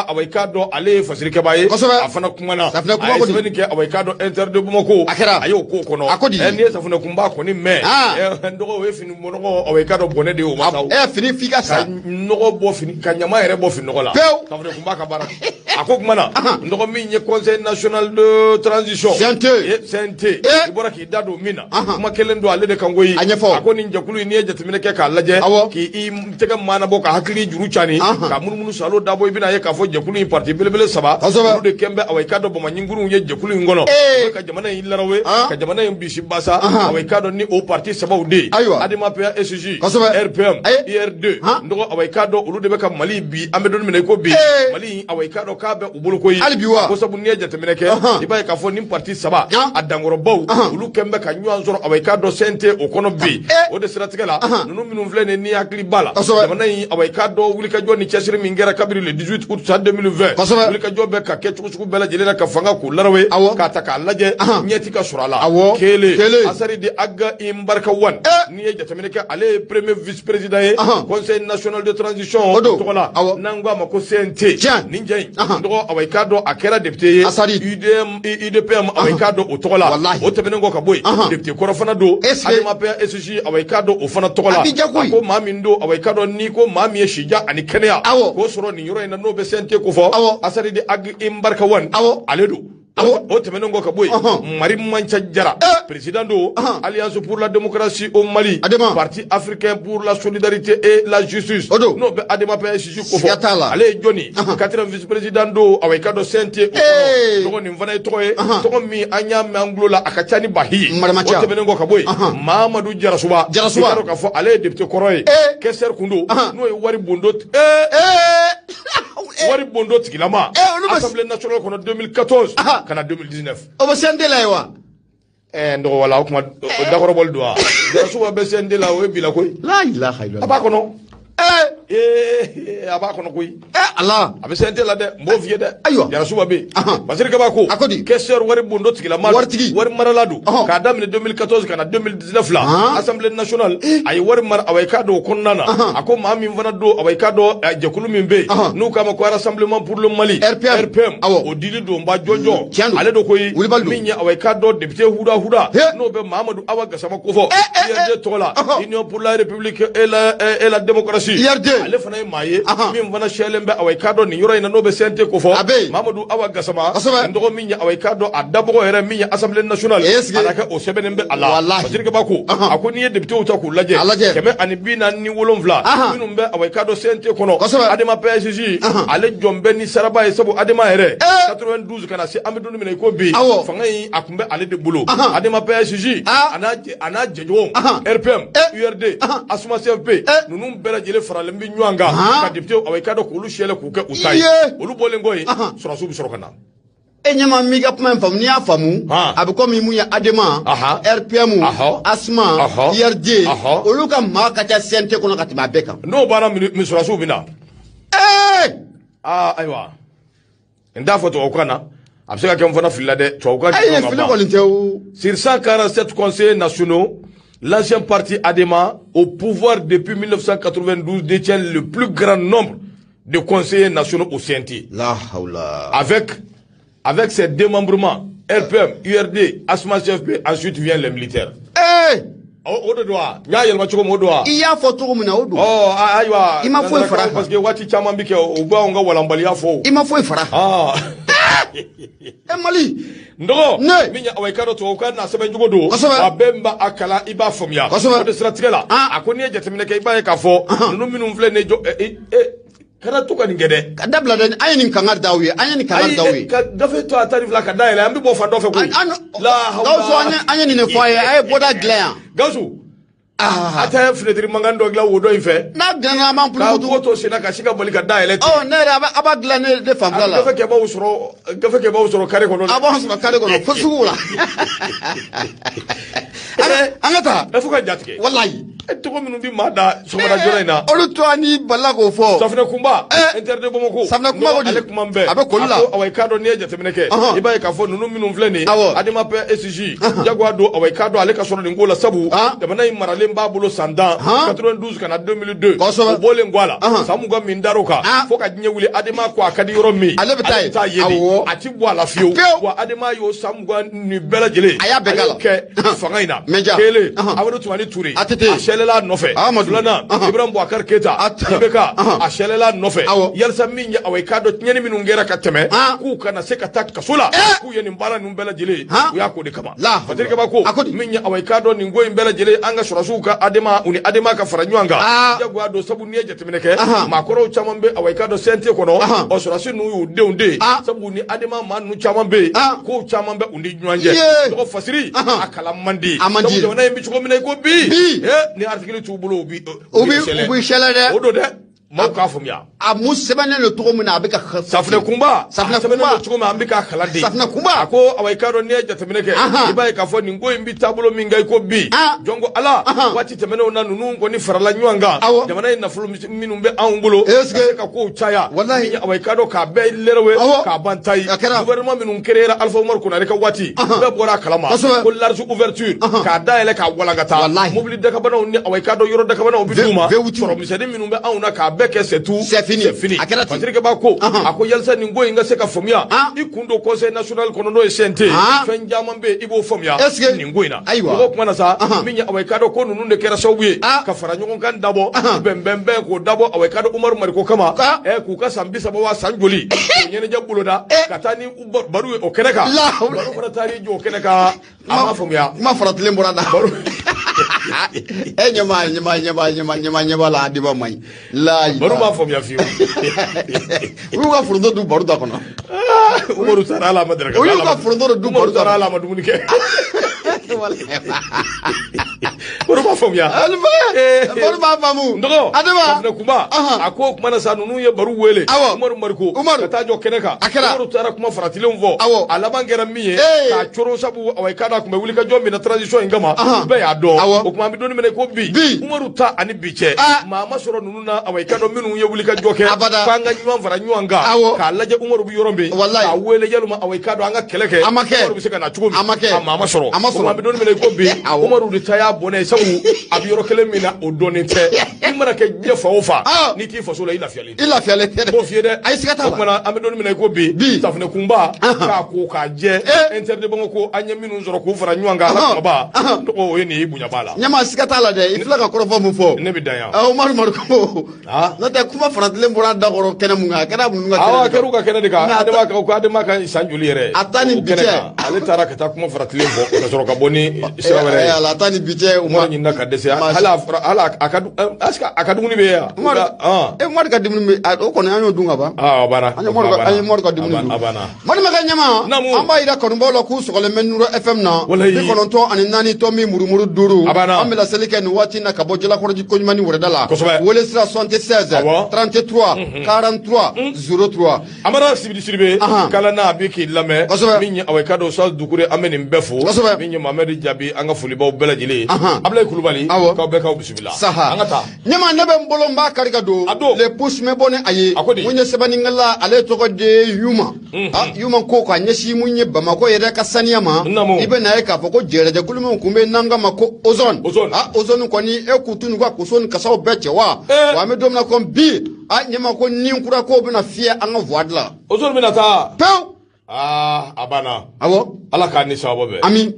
a ka dɔn ale ye fasirikɛba ye a fana kumana a ye sɛbɛnni kɛ a ka dɔn inter de Bamako a y'o k'o kɔnɔ n'i ye safunɛ kunba kɔni mɛn nɔgɔ o ye fini nɔgɔ a ka dɔn bɔnɛ de ye o ma taa fini f'i ka sa nɔgɔ bɔ fini ka ɲama yɛrɛ bɔ fini nɔgɔ la safunɛ kunba ka baara a ko kumana nɔgɔ min ye conseil national de transition CNT i bɔra k'i da don min na kuma kelen don ale de kan koyi a ko nin jɛkulu in n'i ye jateminɛ kɛ k'a lajɛ k'i tɛgɛ maanabɔ ka hakili juru cani ka munumunu salo dabɔ i bɛna ye k'a fɔ jɛkulu in parti belebele 3 olu de kɛn bɛ a ka dɔn bamaɲinkuruw ye jɛkulu in kɔnɔ ka jamana in larawe ka jamana in bisi basa a ka dɔn ni o parti 3 de ye ADEMAPA SG RPM IR2 nɔgɔ a ka dɔn olu de bɛ ka Mali bi an bɛ don min na i ko bi Mali a ka dɔn k'a bɛ u bolo koyi ko sabu n'i ye jateminɛ kɛ i b'a ye k'a fɔ nin parti 3 a dankɔrɔbaw olu kɛn bɛ ka ɲɔgɔn sɔrɔ a ka dɔn CNT o kɔnɔ bi o de siratigɛ la ninnu minnu filɛ nin ni hakili b'a la jamana in a ka dɔn wulikajɔ ni cɛsiri min kɛra kabiri le 18 août 2020 wulikajɔ bɛ ka kɛ cogo sugu bɛɛ lajɛlen na ka fanga k'u larawe k'a ta k'a lajɛ ɲɛti ka sɔrɔ a la kelen Asari de Aga Imbarka Wan n'i ye jateminɛ kɛ ale ye premier vice président ye conseil national de transition tɔgɔ la n'an ko a ma ko CNT nin jɛ in nɔgɔ a ka dɔn a kɛra député ye UDPM a ka dɔn o tɔgɔ la o tɛmɛnen kɔ ka bɔ yen député kɔrɔ fana don ADEMAPA SG a ka dɔn o fana tɔgɔ la a ko maa min don a ka dɔn n'i ko maa min ye sija ani kɛnɛya k'o sɔrɔ nin yɔrɔ in na n'o bɛ CNT ko fɔ Asari de Aga Imbarka Wan ale don o tɛmɛnen kɔ ka bɔ yen Mari Manca Jara président do Alliance pour la démocratie au Mali parti africain pour la solidarité et la justice n'o bɛ ADEMAPA SG ko fɔ ale ye jɔnni 4e vice président do a ka dɔn CNT o tɔgɔ nin fana ye tɔgɔ ye tɔgɔ min an y'a mɛn an tulo la a ka ca ni bahi o tɛmɛnen kɔ ka bɔ yen Mahamadu Jarasuba i k'a dɔn k'a fɔ ale ye député kɔrɔ ye Kɛsɛri Kundo n'o ye wari bondo tigilama Assemblée nationale kɔnɔ 2014 ka na 2019 o bɛ CNT la ye wa nɔgɔ wala o kuma dakɔrɔbɔli don wa Jarasuba bɛ CNT la o ye bila koyi a b'a kɔnɔ a b'a kɔnɔ koyi ala a bɛ CNT la dɛ n b'o f'i ye dɛ ayiwa Jarasuba bɛ yen Masirikɛba ko Kɛsɛri wari bondo tigilama wari marala don k'a daminɛ 2014 ka na 2019 la Assemblée nationale a ye wari mara a ka dɔn o kɔnɔna na a ko maa min fana don a ka dɔn jɛkulu min bɛ yen n'u k'a ma ko Rassemblement pour le Mali RPM o dili don ba jɔnjɔn ale do koyi min ye a ka dɔn député Huda n'o bɛ Mahamadu Awa Gasama ko fɔ IRD tɔgɔ la Union pour la République et la démocratie Sambisi ale fana ye maaye min fana shelen be awekado ni yoro ina no be sente ko fo Mamadou Awa Gassama ndogo min ya awekado adabogo yere min ya Assemblée nationale alaka o sebenen be Allah fatirke bako akoni ye député uta ko laje keme ani bina ni wolonvla minum be awekado sente kono adema PSG ale jombe ni saraba e sabu adema yere 92 kana si amedou ni ko bi fanga yi akumbe ale de bolo adema PSG ana jejo RPM URD Asuma CFP nunum bela jele farale mbi nyanga ka député awekado ko lu shele ku ke utai olu bolengo yi sura subu sorokana enyama miga pman fam ni afamu abiko mi mu ya adema RPM Asma URD olu ka makata sente kono katima beka no bana mi sura subu na aywa nda foto okana abseka kem fona filade chouka sur 147 conseillers nationaux. L'ancien parti Adema, au pouvoir depuis 1992, détient le plus grand nombre de conseillers nationaux au CNT. Avec ses démembrements, RPM, URD, Asma CFP, ensuite vient les militaires. Il y a photo muna odo. Aywa. Il m'a fait fara. Parce que wati chama mbike ogwa onga walambali afo. Il m'a fait fara. Mali. Ndogo. Minya awekado to oka na sebe njugo do. Abemba akala iba fomya. O de strategela. Akoni ejetemine ke iba ka fo. Nunu minu mfle ne jo kana tuka ningede. Kadabla den ayeni kangar dawi, ayeni kangar dawi. Dafe to atarif la kadaila ambi bo fa do fe ko. La hawla. Ayeni ne foye ay boda glan. Gausu. Ata Frederic Mangando gla wodo infe. Na gana man pulu to woto sina ka shiga bolika daile. Nere aba glan de famla la. Gafe ke ba usoro kare kono. Aba usoro kare kono fusula. Angata. Efuka jatke. Wallahi. Etoko minu bi mada somada joraina. Olu to ani balago fo. Safna kumba. Interde bomoko. Safna kumba ko di. Ale kumambe. Abe kolla. Awekado ni ejetemeneke. Iba e ka fo nunu minu mfleni. Adema pe SG. Jagwado awekado ale ka soro ngola sabu. Damana imarale mbabulo sanda 92 kana 2002 obole ngwala samuga mindaroka foka jinye wuli adema kwa akadi yoromi alebita yedi ati bwala fio wa adema yo samuga ni bela jele ke fangaina kele awado tumani turi ashelela nofe lana Ibrahim Bouakar Keita ibeka ashelela nofe yalsa minya awekado nyeni minungera kateme ku kana sekata kasula ku yeni mbala numbela jele uyako de kama fatirike bako minya awekado ni ngoy mbela jele anga surasuka adema ka faranywanga jagwa do sabu ni ejetemeneke makoro chamambe awekado sente kono osurasu nu deunde sabu ni adema manu chamambe ko chamambe undi nywanje ko fasiri akala mandi sabu jona yimbi chuko mina ko bi ni article tubulo bi ubi shelade odo de mauka fumya amu sebane no to muna abika safne kumba no chuko ma ambika khaladi safna kumba ko awekado ni ejetemeneke ibaye ka fo ni ngoy mbi tabulo mingai ko bi jongo ala wati temene ona nunu ngo ni farala nywanga jamana ina fulu minumbe angulo ka ko chaya ni awekado ka be lerewe ka bantai gouvernement minun kerera Alpha Omar kuna reka wati be bora kalama ko large ouverture ka daele ka walangata mobili de ka bana ni awekado yoro de ka bana obiduma foro misede minumbe anuna ka beke c'est fini Patrick Bako ako yalsa ni ngo inga seka fomia ikundo conseil national kono no SNT fenjamambe ibo fomia ni ngo ina ko kuma na sa minya awekado ko nunu ne kera sawye ka faranyo kan dabo bembembe ko dabo awekado Umar Mariko kama ku ka sambisa bawa sanjoli nyene jabulo da katani baru o keneka baru fara tari jo keneka ama fomia ma fara tlembora da baru nyama la diba mai la baru ma fomia fiu uga furdo du baru da kono umaru sarala madraka uga furdo du baru da sarala madumunike baru ma fomia baru ma famu ndo adama safna kuma ako kuma na sanunu ye baru wele Umaru Mariko kata jo keneka Umaru tara kuma faratile mvo alabangera miye ka choro sabu awekada kuma wulika jombi na transition ingama be ya do okuma bidoni mene ko bi Umaru ta ani biche mama soro nunu na awekado minu ye wulika joke panga nywa fara nywanga ka laje Umaru bi yorombe ka wele yeluma awekado anga keleke Umaru biseka na chugumi mama soro don min ko bi Umaru de taya bonne sabu abiyoro kelen min na o doni te imara ke je fa o fa ni ti faso la ila fiale bo fie de ay sikata ba am don min ko bi tafne kumba ka ko ka je interde bongo ko anya minu zoro ko fara nyanga la ba to o ni bunya bala nyama sikata la de ifla ka korofo mu fo ne bi danya Umaru ko na ta kuma faratile mbura da goro kene munga kana munga kene keru ka kene de ka adama ka ko adama ka sanjuli yere atani biche ale tara ka ta kuma faratile bo ka soro ka boni sirawere ala atani biche Umaru nyinda ka dese hala akadu aska akadu ni be ya Umaru ka dimni o ko na anyo dunga ba bana Umaru ka dimni abana mani maka nyama amba ida ko mbolo ku sogole menuro FM na bi kono to ani nani to mi murumuru duru amela selike ni wati na kabo jela ko ko nyumani wordala wole sira 76 33 43 03 amara sibiri kala na bi ki lame min awe kado sa dukure ameni mbefo min Mohamed Jabi anga fulibaw belajile Ablaye Kulubali ka be ka bismillah anga ta nyama nebe mbolo mba karika do le push me bone aye munye sebani ngala ale to ko de yuma yuma ko ka nyeshi munye Bamako yere ka saniya ma ibe na ka fo ko jere de kulum kumbe nanga mako ozone ko ni ekutunu kwa kusoni kasaw beche wa me domna ko bi nyama ko ninkura ko bina fie anga voadla ozone bina ta pew abana awo ala ka ni sababe amin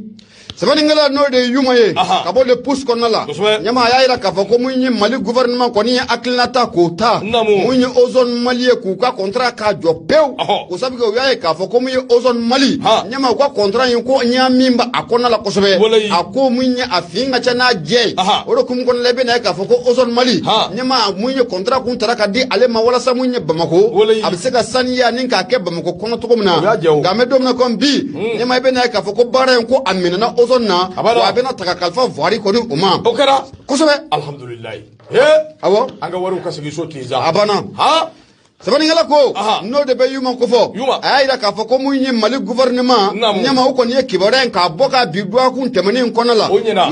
sabani ngala no de yuma ye kabo le pousse ko nala nyama yaira ka fa ko munyi Mali gouvernement ko ni aklinata ko ta munyi ozone Mali ku ka contrat ka jo pew ko sabi ko yaye ka fa ko munyi ozone Mali nyama ko contrat yin ko nyamimba akona la ko sobe ako munyi afinga chana je oro kum ko lebe na ka fa ko ozone Mali nyama munyi contrat kun taraka di ale ma wala sa munyi Bamako abisega saniya ninka ke Bamako kono to ko mna ga me domna ko bi nyama be na ka fa ko bare ko amina na na wa bena taka kalfa voiri ko ni umma okara kusobe alhamdulillah awo anga waru kasigi so tiza abana sabani ngala ko no de be yuma ko fo ayira ka fo ko munyi Mali gouvernement nyama uko ni kibaren ka boka bidwa kun temani kono la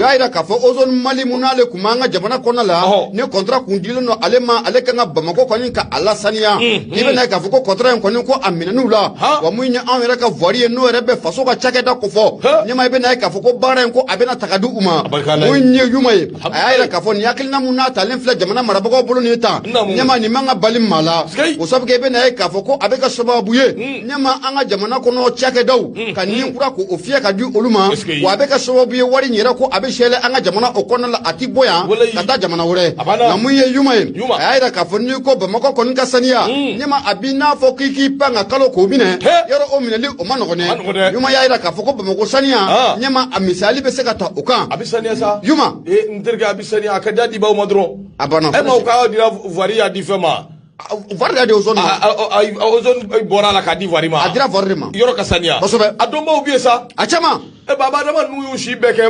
ayira ka fo ozone Mali munale kumanga jamana kono la ne contrat kun dilo no alema aleka Bamako ko ni ka alasania ibe na ka fo ko contrat ko ni ko amina nula wa munyi anwera ka voiri no rebe faso ka chake da ko fo nyama ibe na ka fo ko baren ko abena takadu uma munyi yuma ye ayira ka fo ni akilna munata len fla jamana marabako bolo ni ta nyama ni manga balim mala usabke be na ka fo ko abeka sababu ye nyama anga jamana ko no chake daw kan ni kura ko ofia ka di oluma wa abeka sababu ye wari nyira ko abe shele anga jamana o kono la atiboya kata jamana wore na muye yuma ayira ka fo ni ko Bamako ko nka saniya nyama abina fo kiki panga kalo ko bine yoro o mineli o manogone yuma ayira ka fo ko Bamako saniya nyama amisali be sekata okan abisaniya sa yuma ndirga abisaniya akadadi ba umadro abana e ma ka dira varia di fema varda de ozone ozone bora la ka di vari ma adira varre ma yoro kasaniya adomba ubi sa achama baba dama nu yushi beke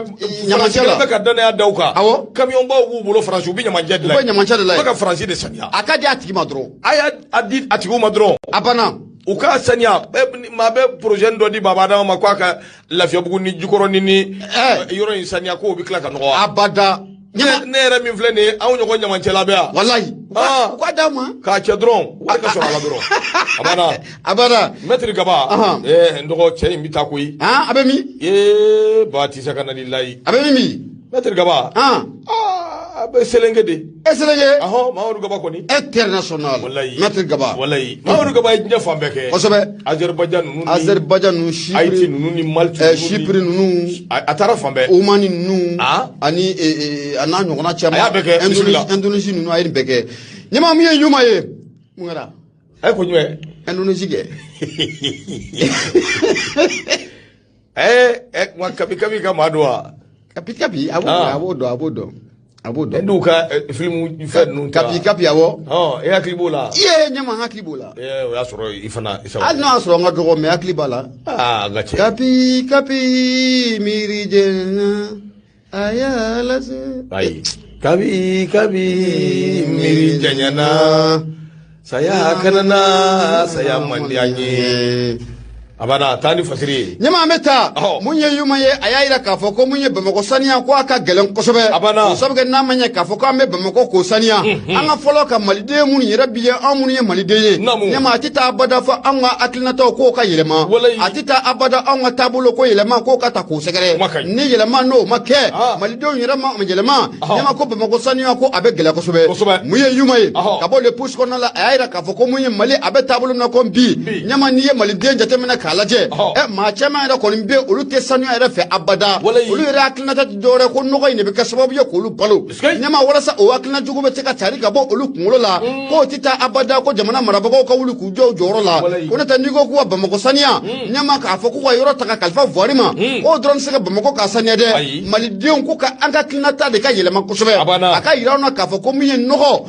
nyamachela beka dana ya dauka camion ba wu bolo France ubi nyamanje de la beka France de sania akadi atiki madro aya adi atiku madro abana uka sania ma be projet ndo di baba dama makwa ka lafia bugu ni jukoro ni yoro insania ko ubi kla ka no abada nere min flene awu nyoko nyamachela be wallahi kwa dama ka chedron wa ka sora la dron abana metri gaba ndoko che imbita kuyi abemi bati sakana lillahi abemi metri gaba abe selengede selenge Mamadou Gaba koni international metri gaba wallahi Mamadou Gaba nje fambeke kosobe Azerbaijan nu Haiti nu ni Malta Chypre nu atara fambe Oman nu ani ana nyogona chama Indonesia nu ayri beke nyama miye yuma ye mungara ay ko nywe Indonesia ge wa kabi kama adwa kapi abodo nduka filmu ifenu kapi awo aklibola nyama aklibola ya soro ifana isa alno asoro ngadogo me aklibala gache kapi mirijena ayala se kabi mirijena saya kanana saya mandianye abana tani fasiri nyama meta munye yuma ye ayayira kafo ko munye Bamako saniya ko aka gelen kosobe abana sabge na manye kafo ko ambe Bamako ko saniya anga folo ka malide mun yera biye amunye malide nyama atita abada fa anga aklinato ko ka yelema atita abada anga tabulo ko yelema ko ka ta ko segere ni yelema no make malide yera ma yelema nyama ko Bamako saniya ko abe gele kosobe munye yuma ye kabo le push ko na la ayira kafo ko munye mali abe tabulo na ko bi nyama ni ye malide jatemena kalaje ma chama ira ko nimbe olu te sanu ira fe abada olu ira aklina ta dore ko no ko ne be kasababu ye ko lu balo nyama wala sa o aklina jugo be tika tari ka bo olu kungulo la ko tita abada ko jamana maraba ko wulu ku joro la ko na tandi ko kuwa Bamako saniya nyama ka fo ko yoro taka kalfa vorima o dron se ka Bamako ka saniya de mali dion ko ka anga aklina ta de ka yelema kusobe aka ira no ka fo ko miye nogo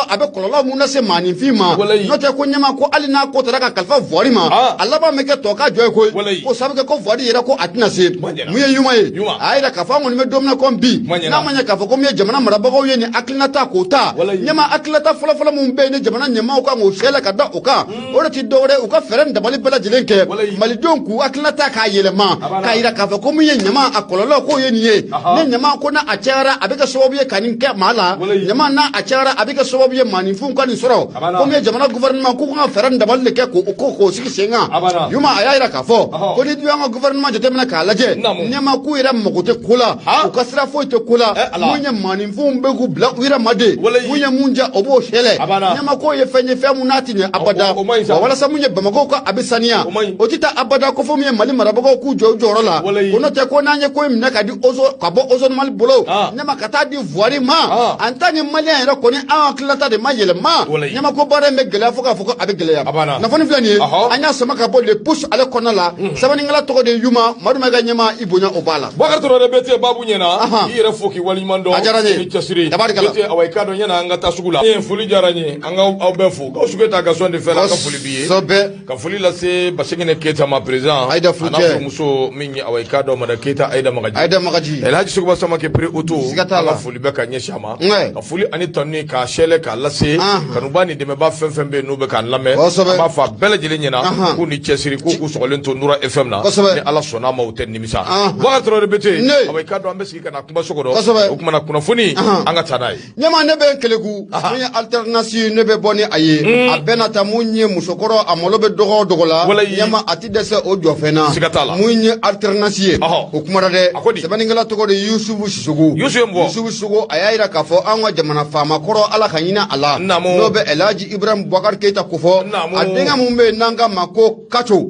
abe kololo mu na se mani fima no te ko nyama ko alina ko taka kalfa vorima alaba me ke to ka ko sabe ko vodi yera ko atina se muye yuma ye ayira kafa ngoni me domna ko bi na manya kafa ko me jamana maraba ko ye ni aklinata ko ta nyama aklinata fola mun be ne jamana nyama ko ngo shela ka da o ka o ti dore o ka feren da bali bela jilenke mali donku aklinata ka yelema ka yira kafa ko muye nyama akololo ko ye ni ye ne nyama ko na achara abika sobo ye kanin ke mala nyama na achara abika sobo ye manifun kan soro ko me jamana gouvernement ko nga feren da bali ke ko sigi senga yuma ayira kafo ko ni duanga gouvernement jete mena kalaje nyama ku ira mokote kula ko kasra fo te kula munya manifum be ku bla ira made munya munja obo shele nyama ko ye fenye fe munati ne abada wala sa munya Bamako ko abisania o tita abada ko fo munya mali marabako ku joro la ko no te ko nanye ko mna ka di ozo ka bo ozo mal bolo nyama kata di voiri ma antani mali ira ko ni an klata de mayele ma nyama ko bare me gela fo ka abegele ya na foni flani anya sama ka bo le push ale kona la sabani ngala to de yuma maduma ga nyama ibonya obala bakar to de bete babu nyena ire foki wali mando ni chasiri bete awai kado nyena ngata sugula e fuli jaranye anga obefu ka sugeta ga sonde fela ka fuli biye sobe ka fuli la se bashengene keta ma president ana muso minyi awai kado mada keta aida magaji elhaji suguba sama ke pre auto ka fuli be ka nyeshama ka fuli ani tonni ka shele ka lase kanubani de me ba fembe no be kan lame ba fa bele jele nyena ku ni chasiri ku solen to nura fm na ni ala sona ma uten nimisa bakar to de bete awai kado ambe sigi kana kumba sogodo o kuma na kuna funi anga tanai nyama ne be kelegu ni alternation ne be boni aye abenata munye musokoro amolobe dogola nyama ati dese o jofena munye alternation o kuma de sebaningala to de Yusufu Sisugu ayira kafo anwa jamana fama koro ala kanyina ala no be Elaji Ibrahim Boubacar Keita kofo adenga mumbe nanga mako kacho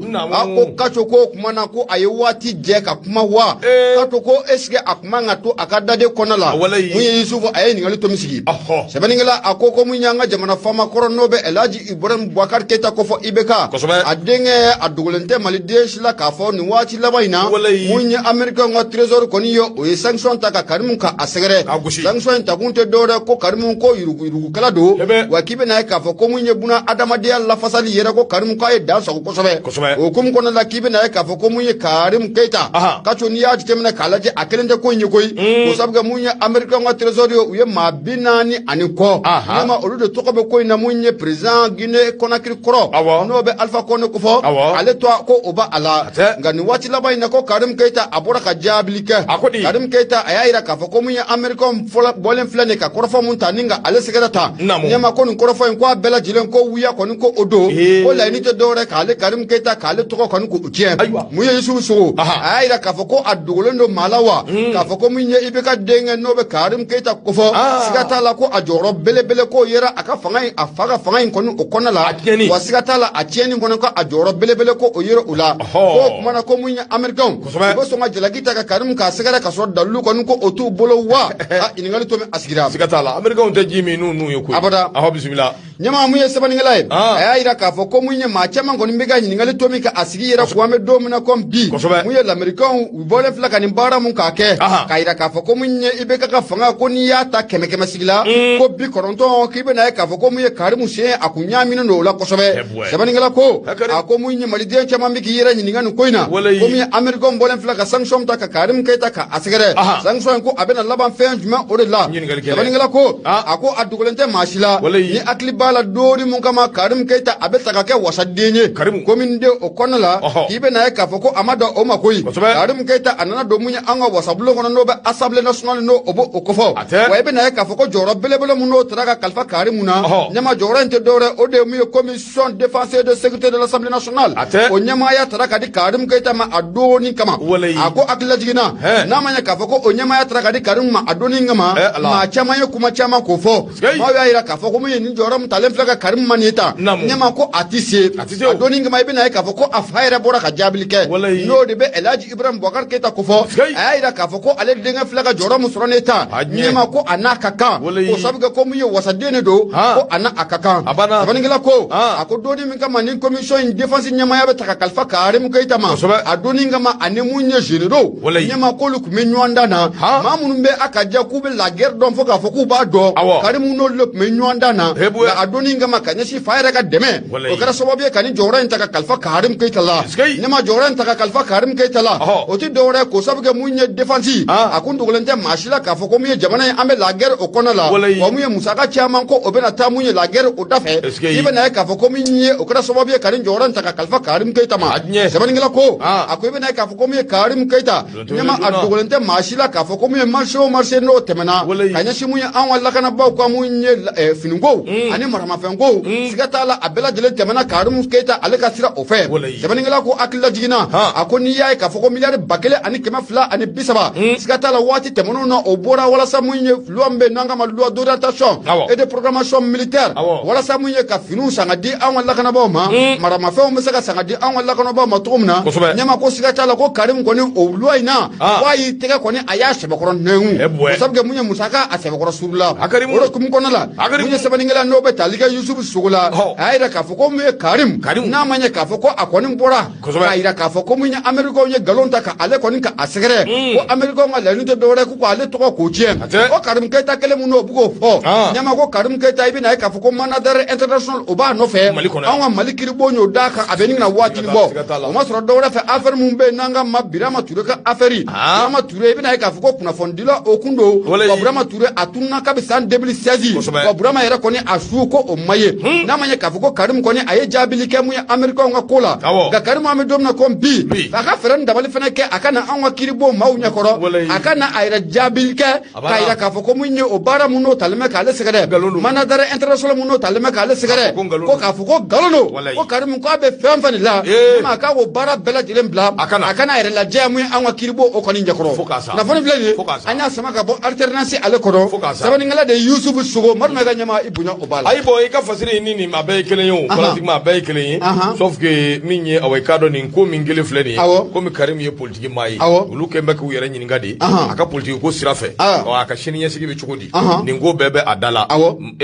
kacho ko kuma na ko aye wati je ka kuma wa kacho ko eske akuma ngato akadade konala munye Yusufu aye ningali to misigi sebaningala akoko munyanga jamana fama koro no be Elaji Ibrahim Boubacar Keita kofo ibeka adenge adugulente malide shila kafo ni wati labaina munye America ngo trésor koniyo o sanction taka karimun ka asegere sanction takunte dore ko karimun ko yurugu kala do wakibe na kafo ko munye buna adama dia la fasali yere ko karimun ka e danso ko sobe o kum kono la kibe na kafo ko munye Karim Keita kacho ni yaji temna kalaje akelende ko nyi koy ko sabga munye America ngo trésor yo uye mabinani aniko nyama olude tokobe ko na munye president Guinée Conakry koro no be Alpha Condé ko fo ale to ko oba ala ngani wati labai na ko Karim Keita abora ka jabilika Karim Keita ayira ka fo ko munye America fola bolen flane ka korofo mun taninga ale segrata nyama ko korofo en ko bela jilen ko wiya ko ko odo ko la ni te dore ka ale Karim Keita ka ale to ko ko utien munye Yusufu ayira ka fo ko adugolondo malawa ka fo ko munye ibeka denga no be Karim Keita ko fo sigata la ko ajoro bele ko yera aka fangai afaga fangai ko okona la wasigata la atieni ko ko ajoro bele ko o yera ula ko kuma na ko munye American ko so ma jelagita ka Karim ka sigara ka so dalu ko otu bolo wa iningali to me asigira sigata la American te jimi nu yoko abada bismillah nyama munye sabani ngalai ayira ka fo ko munye ma chama ko nimbega iningali to me ka asigira ko ame do muna ko bi munye l'American bole flaka ni bara mun ka ke kaira ka fo ko munye ibeka ka fanga ko ni yata keme sigila ko bi koronto kibe na ka fo ko munye Karim se akunya mino no la ko sobe sabani ngala ko ko munye malide chama mbiki yira ni ngani koina ko munye American bole flaka sanction ta ka Karim Keita ka asigere sanction ko abena laban fe juma o de la sabani ngala ko ako adugolente mashila ni akliba la dori mun kama Karim Keita abeta ka kɛ wasaden ye komi de o kɔnɔ la k'i bɛ na ye k'a fɔ ko a ma da o ma koyi Karim Keita a nana don mun ye an ka wasabulon kɔnɔ n'o bɛ Assemblée nationale n'o o b'o o kɔfɔ wa i bɛ na ye k'a fɔ ko jɔyɔrɔ belebele mun n'o taara ka kalifa Karim na ɲɛma jɔyɔrɔ in tɛ dɔwɛrɛ o de ye mun ye commission défense et de sécurité de l'Assemblée nationale o ɲɛmaaya taara ka di Karim Keita ma a doni kama a ko hakilila jiginna n'a ma ɲɛ k'a fɔ ko o ɲɛmaaya taara ka di Karim ma a doni kama maa caman ye kuma caman k'o fɔ maaw y'a yira k'a fɔ ko mun ye nin jɔyɔrɔ mun talen filɛ ka Karim ma nin ta ɲɛma ko a ti se a doni kama i bɛ na ye k'a fɔ ko a fa yɛrɛ bɔra ka jaabili kɛ n'o de bɛ Elhaji Ibrahim Boubacar Keita ko fɔ a y'a yira k'a fɔ ko ale denkɛ filɛ ka jɔyɔrɔ mun sɔrɔ nin ta ɲɛma ko a n'a ka kan o sabu kɛ ko mun ye wasaden de don ko a n'a a ka kan sabanikɛla ko a ko doni min kama ni commission in défense ɲɛmaaya bɛ ta ka kalifa Karim Keita ma a doni kama ani mun ye généraux ɲɛma k'olu tun bɛ ɲɔgɔn dan na maa minnu bɛ a ka jɛ k'u bɛ la guerre dɔn fo k'a fɔ k'u b'a dɔn Karim n'olu de tun bɛ ɲɔgɔn dan na nka a doni kama ka ɲɛsin fa yɛrɛ ka dɛmɛ o kɛra sababu ye ka ni jɔyɔrɔ in ta ka kalifa Karim Keita la ɲɛma jɔyɔrɔ in ta ka kalifa Karim Keita la o tɛ dɔwɛrɛ ko sabu kɛ mun ye défense a kun dogolen tɛ maa si la k'a fɔ ko mun ye jamana in an bɛ la guerre o kɔnɔ la wa mun ye musaka caman ko o bɛna taa mun ye la guerre o da fɛ i bɛ na ye k'a fɔ ko min ye o kɛra sababu ye ka ni jɔyɔrɔ in ta ka kalifa Karim Keita ma sɛbɛnnikɛla ko a ko i bɛ na ye k'a fɔ ko min ye Karim Keita ɲɛma a dogolen tɛ maa si la k'a fɔ ko min ye marché o marché n'o tɛmɛna ka ɲɛsin mun ye an ka lakanabaaw ka mun ye finiko ani maramafɛnko siga t'a la a bɛɛ lajɛlen tɛmɛna Karim Keita ale ka sira o fɛ sɛbɛnnikɛla ko hakilila jiginna a ko n'i y'a ye k'a fɔ ko miliyari 1,230 siga t'a la waati tɛmɛnenw na o bɔra walasa mun ye loi min bɛ n'an k'a ma loi d'orientation et de programmation militaire walasa mun ye ka finiw san ka di an ka lakanabaaw ma maramafɛnw bɛ se ka san ka di an ka lakanabaaw ma cogo min na ɲɛma ko siga t'a la ko Karim kɔni o loi in na k'a y'i tɛgɛ kɔni a y'a sɛbɛkɔrɔ nɛngu o sabu kɛ mun ye musaka a sɛbɛkɔrɔ surula o de hukumu kɔnɔna la mun ye sɛbɛnnikɛla n'o bɛ tali kɛ Yusufu Sogola a y'a yira k'a fɔ ko mun ye Karim n'a ma ɲɛ k'a fɔ ko a kɔni bɔra k'a yira k'a fɔ ko mun ye Américains ye nkalon ta ka ale kɔni ka a sɛgɛrɛ ko Américains ka laɲini tɛ dɔwɛrɛ ko ale tɔgɔ k'o tiɲɛ ko Karim Keita kelen mun n'o bɛ k'o fɔ ɲɛma ko Karim Keita i bɛ na ye k'a fɔ ko mandat international o b'a nɔfɛ anw ka Mali kiribon y'o d'a kan a bɛ nin na waati bɔ o ma sɔrɔ dɔwɛrɛ fɛ affaire mun bɛ yen n'an ka ma Birama Touré ka affaire Birama Touré i bɛ na ye k'a fɔ ko kunnafonidila o kun don wa Birama Touré a tununa kabi san 2016 wa Birama yɛrɛ kɔni a su ko o ma ye n'a ma ɲɛ k'a fɔ ko Karim kɔni a ye jaabili kɛ mun ye Américains ka ko la nka Karim an bɛ don min na ko bi a ka fɛɛrɛ ni dabali fana kɛ a ka na anw ka kiribon maaw ɲɛkɔrɔ a ka na a yɛrɛ jaabili kɛ k'a yira k'a fɔ ko mun ye o baara mun n'o talen bɛ k'ale sɛgɛrɛ mandat international mun n'o talen bɛ k'ale sɛgɛrɛ ko k'a fɔ ko nkalon don ko Karim ko a bɛ fɛn fɛn de la a k'a k'o baara bɛɛ lajɛlen bila a kana a yɛrɛ lajɛ mun ye anw ka kiribon o kɔni ɲɛkɔrɔ kunnafoni filɛ nin ye an y'a sama ka bɔ alternance ale kɔrɔ sɛbɛnnikɛla de ye Yusufu Sogo Maruna ka ɲɛma i bonya o b'a la ayi bɔn i ka fasiri ni nin a bɛɛ ye kelen ye o pratiquement a bɛɛ ye kelen ye sauf que min ye awɔ i k'a dɔn nin ko min kelen filɛ nin ye komi Karim ye politique maa ye olu kɛlen bɛ k'u yɛrɛ ɲininka de a ka politique ko sira fɛ a ka sini ɲɛsigi bɛ cogo di nin ko bɛɛ bɛ a da la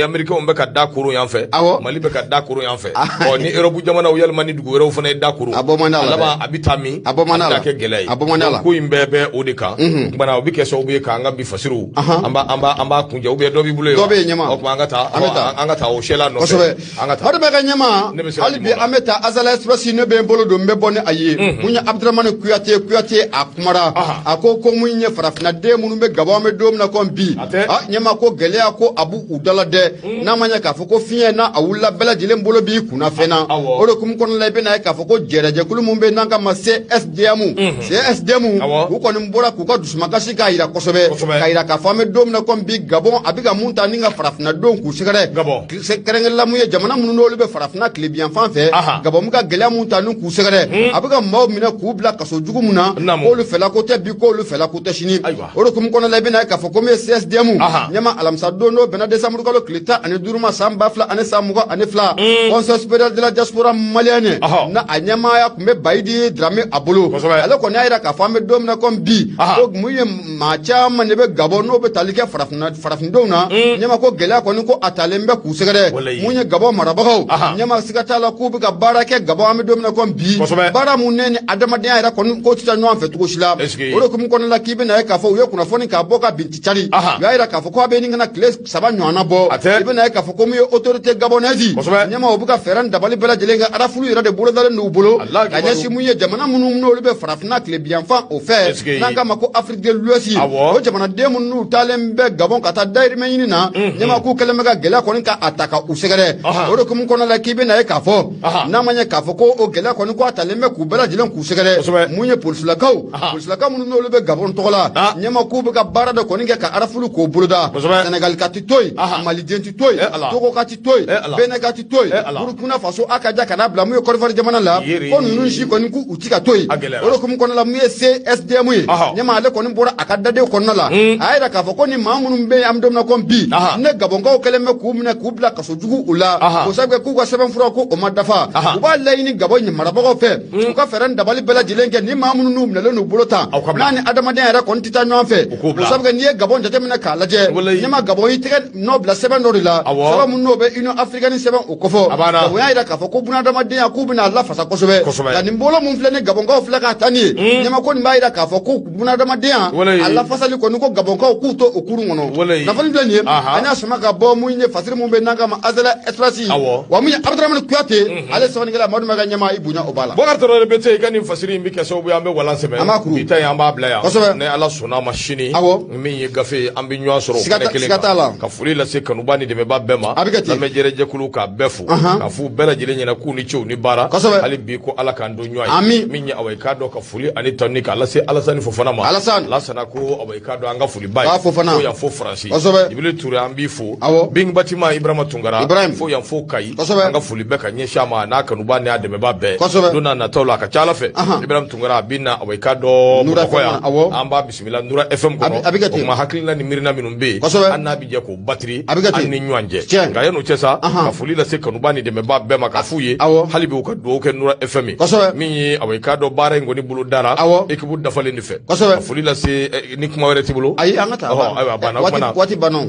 Américains bɛ ka da koro yan fɛ Mali bɛ ka da koro yan fɛ ni Europe jamanaw yalima ni dugu wɛrɛw fana ye da koro a laban a bɛ taa min a bɛ kɛ gɛlɛya ye ko in bɛɛ bɛ o de kan o bɛ kɛ sababu ye k'an ka bi fasiriw an b'a kunjɛ dɔ b'i bolo ye dɔ bɛ yen ɲɛma o tuma an ka taa o sɛla nɔfɛ o de bɛ ka ɲɛma hali bi an bɛ taa Azala Express ne bɛ n bolo don n bɛ bɔ ni a ye mun ye Abdramane Kuyate a kumara a ko mun ye farafinna den minnu bɛ Gabon an bɛ don min na ko bi ɲɛma ko gɛlɛya ko a b'u u dala dɛ n'a ma ɲɛ k'a fɔ ko fiɲɛ n'a a wulila bɛɛ lajɛlen bolo b'i kunna fɛn na o de hukumu kɔnɔna la i bɛ na ye k'a fɔ ko jɛrɛjɛkulu min bɛ n'an ka ma CSDM u kɔni bɔra k'u ka dusumagasi k'a jira kosɛbɛ k'a jira k'a fɔ an bɛ don min na ko bi Gabon a bɛ ka mun ta ni ka farafinna denw k'u sɛgɛrɛ kɛrɛnkɛrɛnla mun ye jamana minnu n'olu bɛ farafinna tilebiyan fan fɛ Gabon bɛ ka gɛlɛya mun ta ni k'u sɛgɛrɛ a bɛ ka maaw minɛ k'u bila kaso jugu mun na k'olu fɛla ko tɛ bi k'olu fɛla ko tɛ sini o de hukumu kɔnɔna la i bɛ na ye k'a fɔ ko min ye CSDM ɲɛma alamisa don n'o bɛnna décembre kalo tile 15 ma san 2022 Conseil supérieur de la diaspora malienne na a ɲɛmaaya tun bɛ Bayidi Dramé a bolo ale kɔni y'a jira k'a fɔ an bɛ don min na ko bi ko mun ye maa caman de bɛ Gabon n'o bɛ tali kɛ farafindenw na ɲɛma ko gɛlɛya kɔni ko a talen bɛ k'u sɛgɛrɛ mun ye Gabon marabagaw ɲɛma siga t'a la k'u bɛ ka baara kɛ Gabon an bɛ don min na ko bi baara mun ne ni adamadenya yɛrɛ kɔni ko tɛ taa ɲɔgɔn fɛ cogo si la o de hukumu kɔnɔna la k'i bɛ na ye k'a fɔ u ye kunnafoni k'a bɔ ka bin Ticari u y'a jira k'a fɔ ko a bɛ nin kana tile 3 ɲɔgɔnna bɔ i bɛ na ye k'a fɔ ko mun ye autorité gabonaise ɲɛma u bɛ ka fɛɛrɛ ni dabali bɛɛ lajɛlen kɛ arafulu yɛrɛ de bolo dalen n'u bolo ka ɲɛsin mun ye jamana minnu n'olu bɛ farafinna tilebiyanfan o fɛ n'an k'a ma ko Afrique de l'Ouest o jamanaden minnu n'u taalen bɛ Gabon ka taa dayirimɛ ɲini na ɲɛma k'u kɛlen bɛ ka gɛlɛya kɔni k'a ta ka u sɛgɛrɛ o de kumu kɔnɔ la k'i bɛ na ye k'a fɔ n'a ma ɲɛ k'a fɔ ko o gɛlɛya kɔni ko a talen bɛ k'u bɛɛ lajɛlen k'u sɛgɛrɛ mun ye polisilakaw minnu n'olu bɛ Gabon tɔgɔ la ɲɛma k'u bɛ ka baara dɔ kɔni kɛ ka arafulu k'o boloda Senegal ka ti to yen Maliden ti to yen Togo ka ti to yen Benin ka ti to yen Burkina Faso a ka ja ka n'a bila mun ye Côte d'Ivoire jamana la ko ninnu si kɔni k'u ti ka to yen o de kumu kɔnɔ la mun ye CSDM ye ɲɛma ale kɔni bɔra a ka daden kɔnɔna la a y'a yira k'a fɔ ko ni maa minnu bɛ yen an bɛ don min na ko bi ne Gabonkaw kɛlen bɛ k'u minɛ k'u bila kaso jugu u la o sababu k'u ka sɛbɛnfura ko o ma dafa u b'a laɲini Gabon marabagaw fɛ u ka fɛɛrɛ dabali bɛɛ lajɛlen kɛ ni maa minnu n'u minɛlen n'u bolo tan n'a ni adamadenya yɛrɛ kɔni tɛ taa ɲɔgɔn fɛ o sababu n'i ye Gabon jateminɛ k'a lajɛ ɲɛma Gabon y'i tɛgɛ nɔ bila sɛbɛn dɔ de la sɛbɛn minnu n'o bɛ Union Africaine sɛbɛn o kɔfɛ Gabon y'a yira k'a fɔ ko bunahadamadenya k'u bɛna lafasa kosɛbɛ nka nin bolo min filɛ ni Gabonkaw filɛ k'a taa nin ye ɲɛma ko nin b'a yira k'a fɔ ko bunahadamadenya a lafasali kɔni ko Gabonkaw k'u to o kurun kɔnɔ nafolo filɛ nin ye an y'a sɔnna ka bɔ mun ye fasiri mun bɛ n'an k'a ma Azala Express wa mun ye Abdramane Kuyate ale sɛbɛnnikɛla Madu Maka ɲɛma i bonya o b'a la Bokar Traoré bɛ se i ka nin fasiri in bɛ kɛ sababu ye an bɛ walan sɛbɛn bi ta ye an b'a bila yan ni Ala sɔnna ma sini min ye gafe an bɛ ɲɔgɔn sɔrɔ kɛnɛ kelen kan ka foli lase kanuba ni dɛmɛba bɛɛ ma lamɛnjɛrɛ jɛkulu k'a bɛɛ fo ka f'u bɛɛ lajɛlen ɲɛna k'u ni ce u ni baara hali bi ko Ala k'an don ɲɔgɔn ye min ye Awa k'a dɔn ka foli ani tanuni k'a lase Alasani Fofana ma Alasana ko Awa k'a dɔn an ka foli ba ye fo yan fo Faransi Ibili Ture an b'i fo Bing Batima Ibrahima Tungara fo yan fo Kayi an ka foli bɛɛ ka ɲɛsin a ma n'a kanuba n'a dɛmɛba bɛɛ don n'a nataw la a ka ca Ala fɛ Ibrahima Tungara a bɛ na Awa k'a dɔn Bamakɔ yan an b'a bisimila Nura FM kɔnɔ o kuma hakilina ni miirina minnu bɛ yen an n'a bɛ jɛ k'o batiri an ni ɲɔgɔn cɛ nka yan'o cɛ sa ka foli lase kanuba ni dɛmɛba bɛɛ ma ka f'u ye hali bi u ka dugawu kɛ Nura FM ye min ye Awa k'a dɔn baara in kɔni bolo dara équipe dafalen de fɛ ka foli lase ni kuma wɛrɛ t'i bolo ayi an ka taa ayiwa a banna waati banna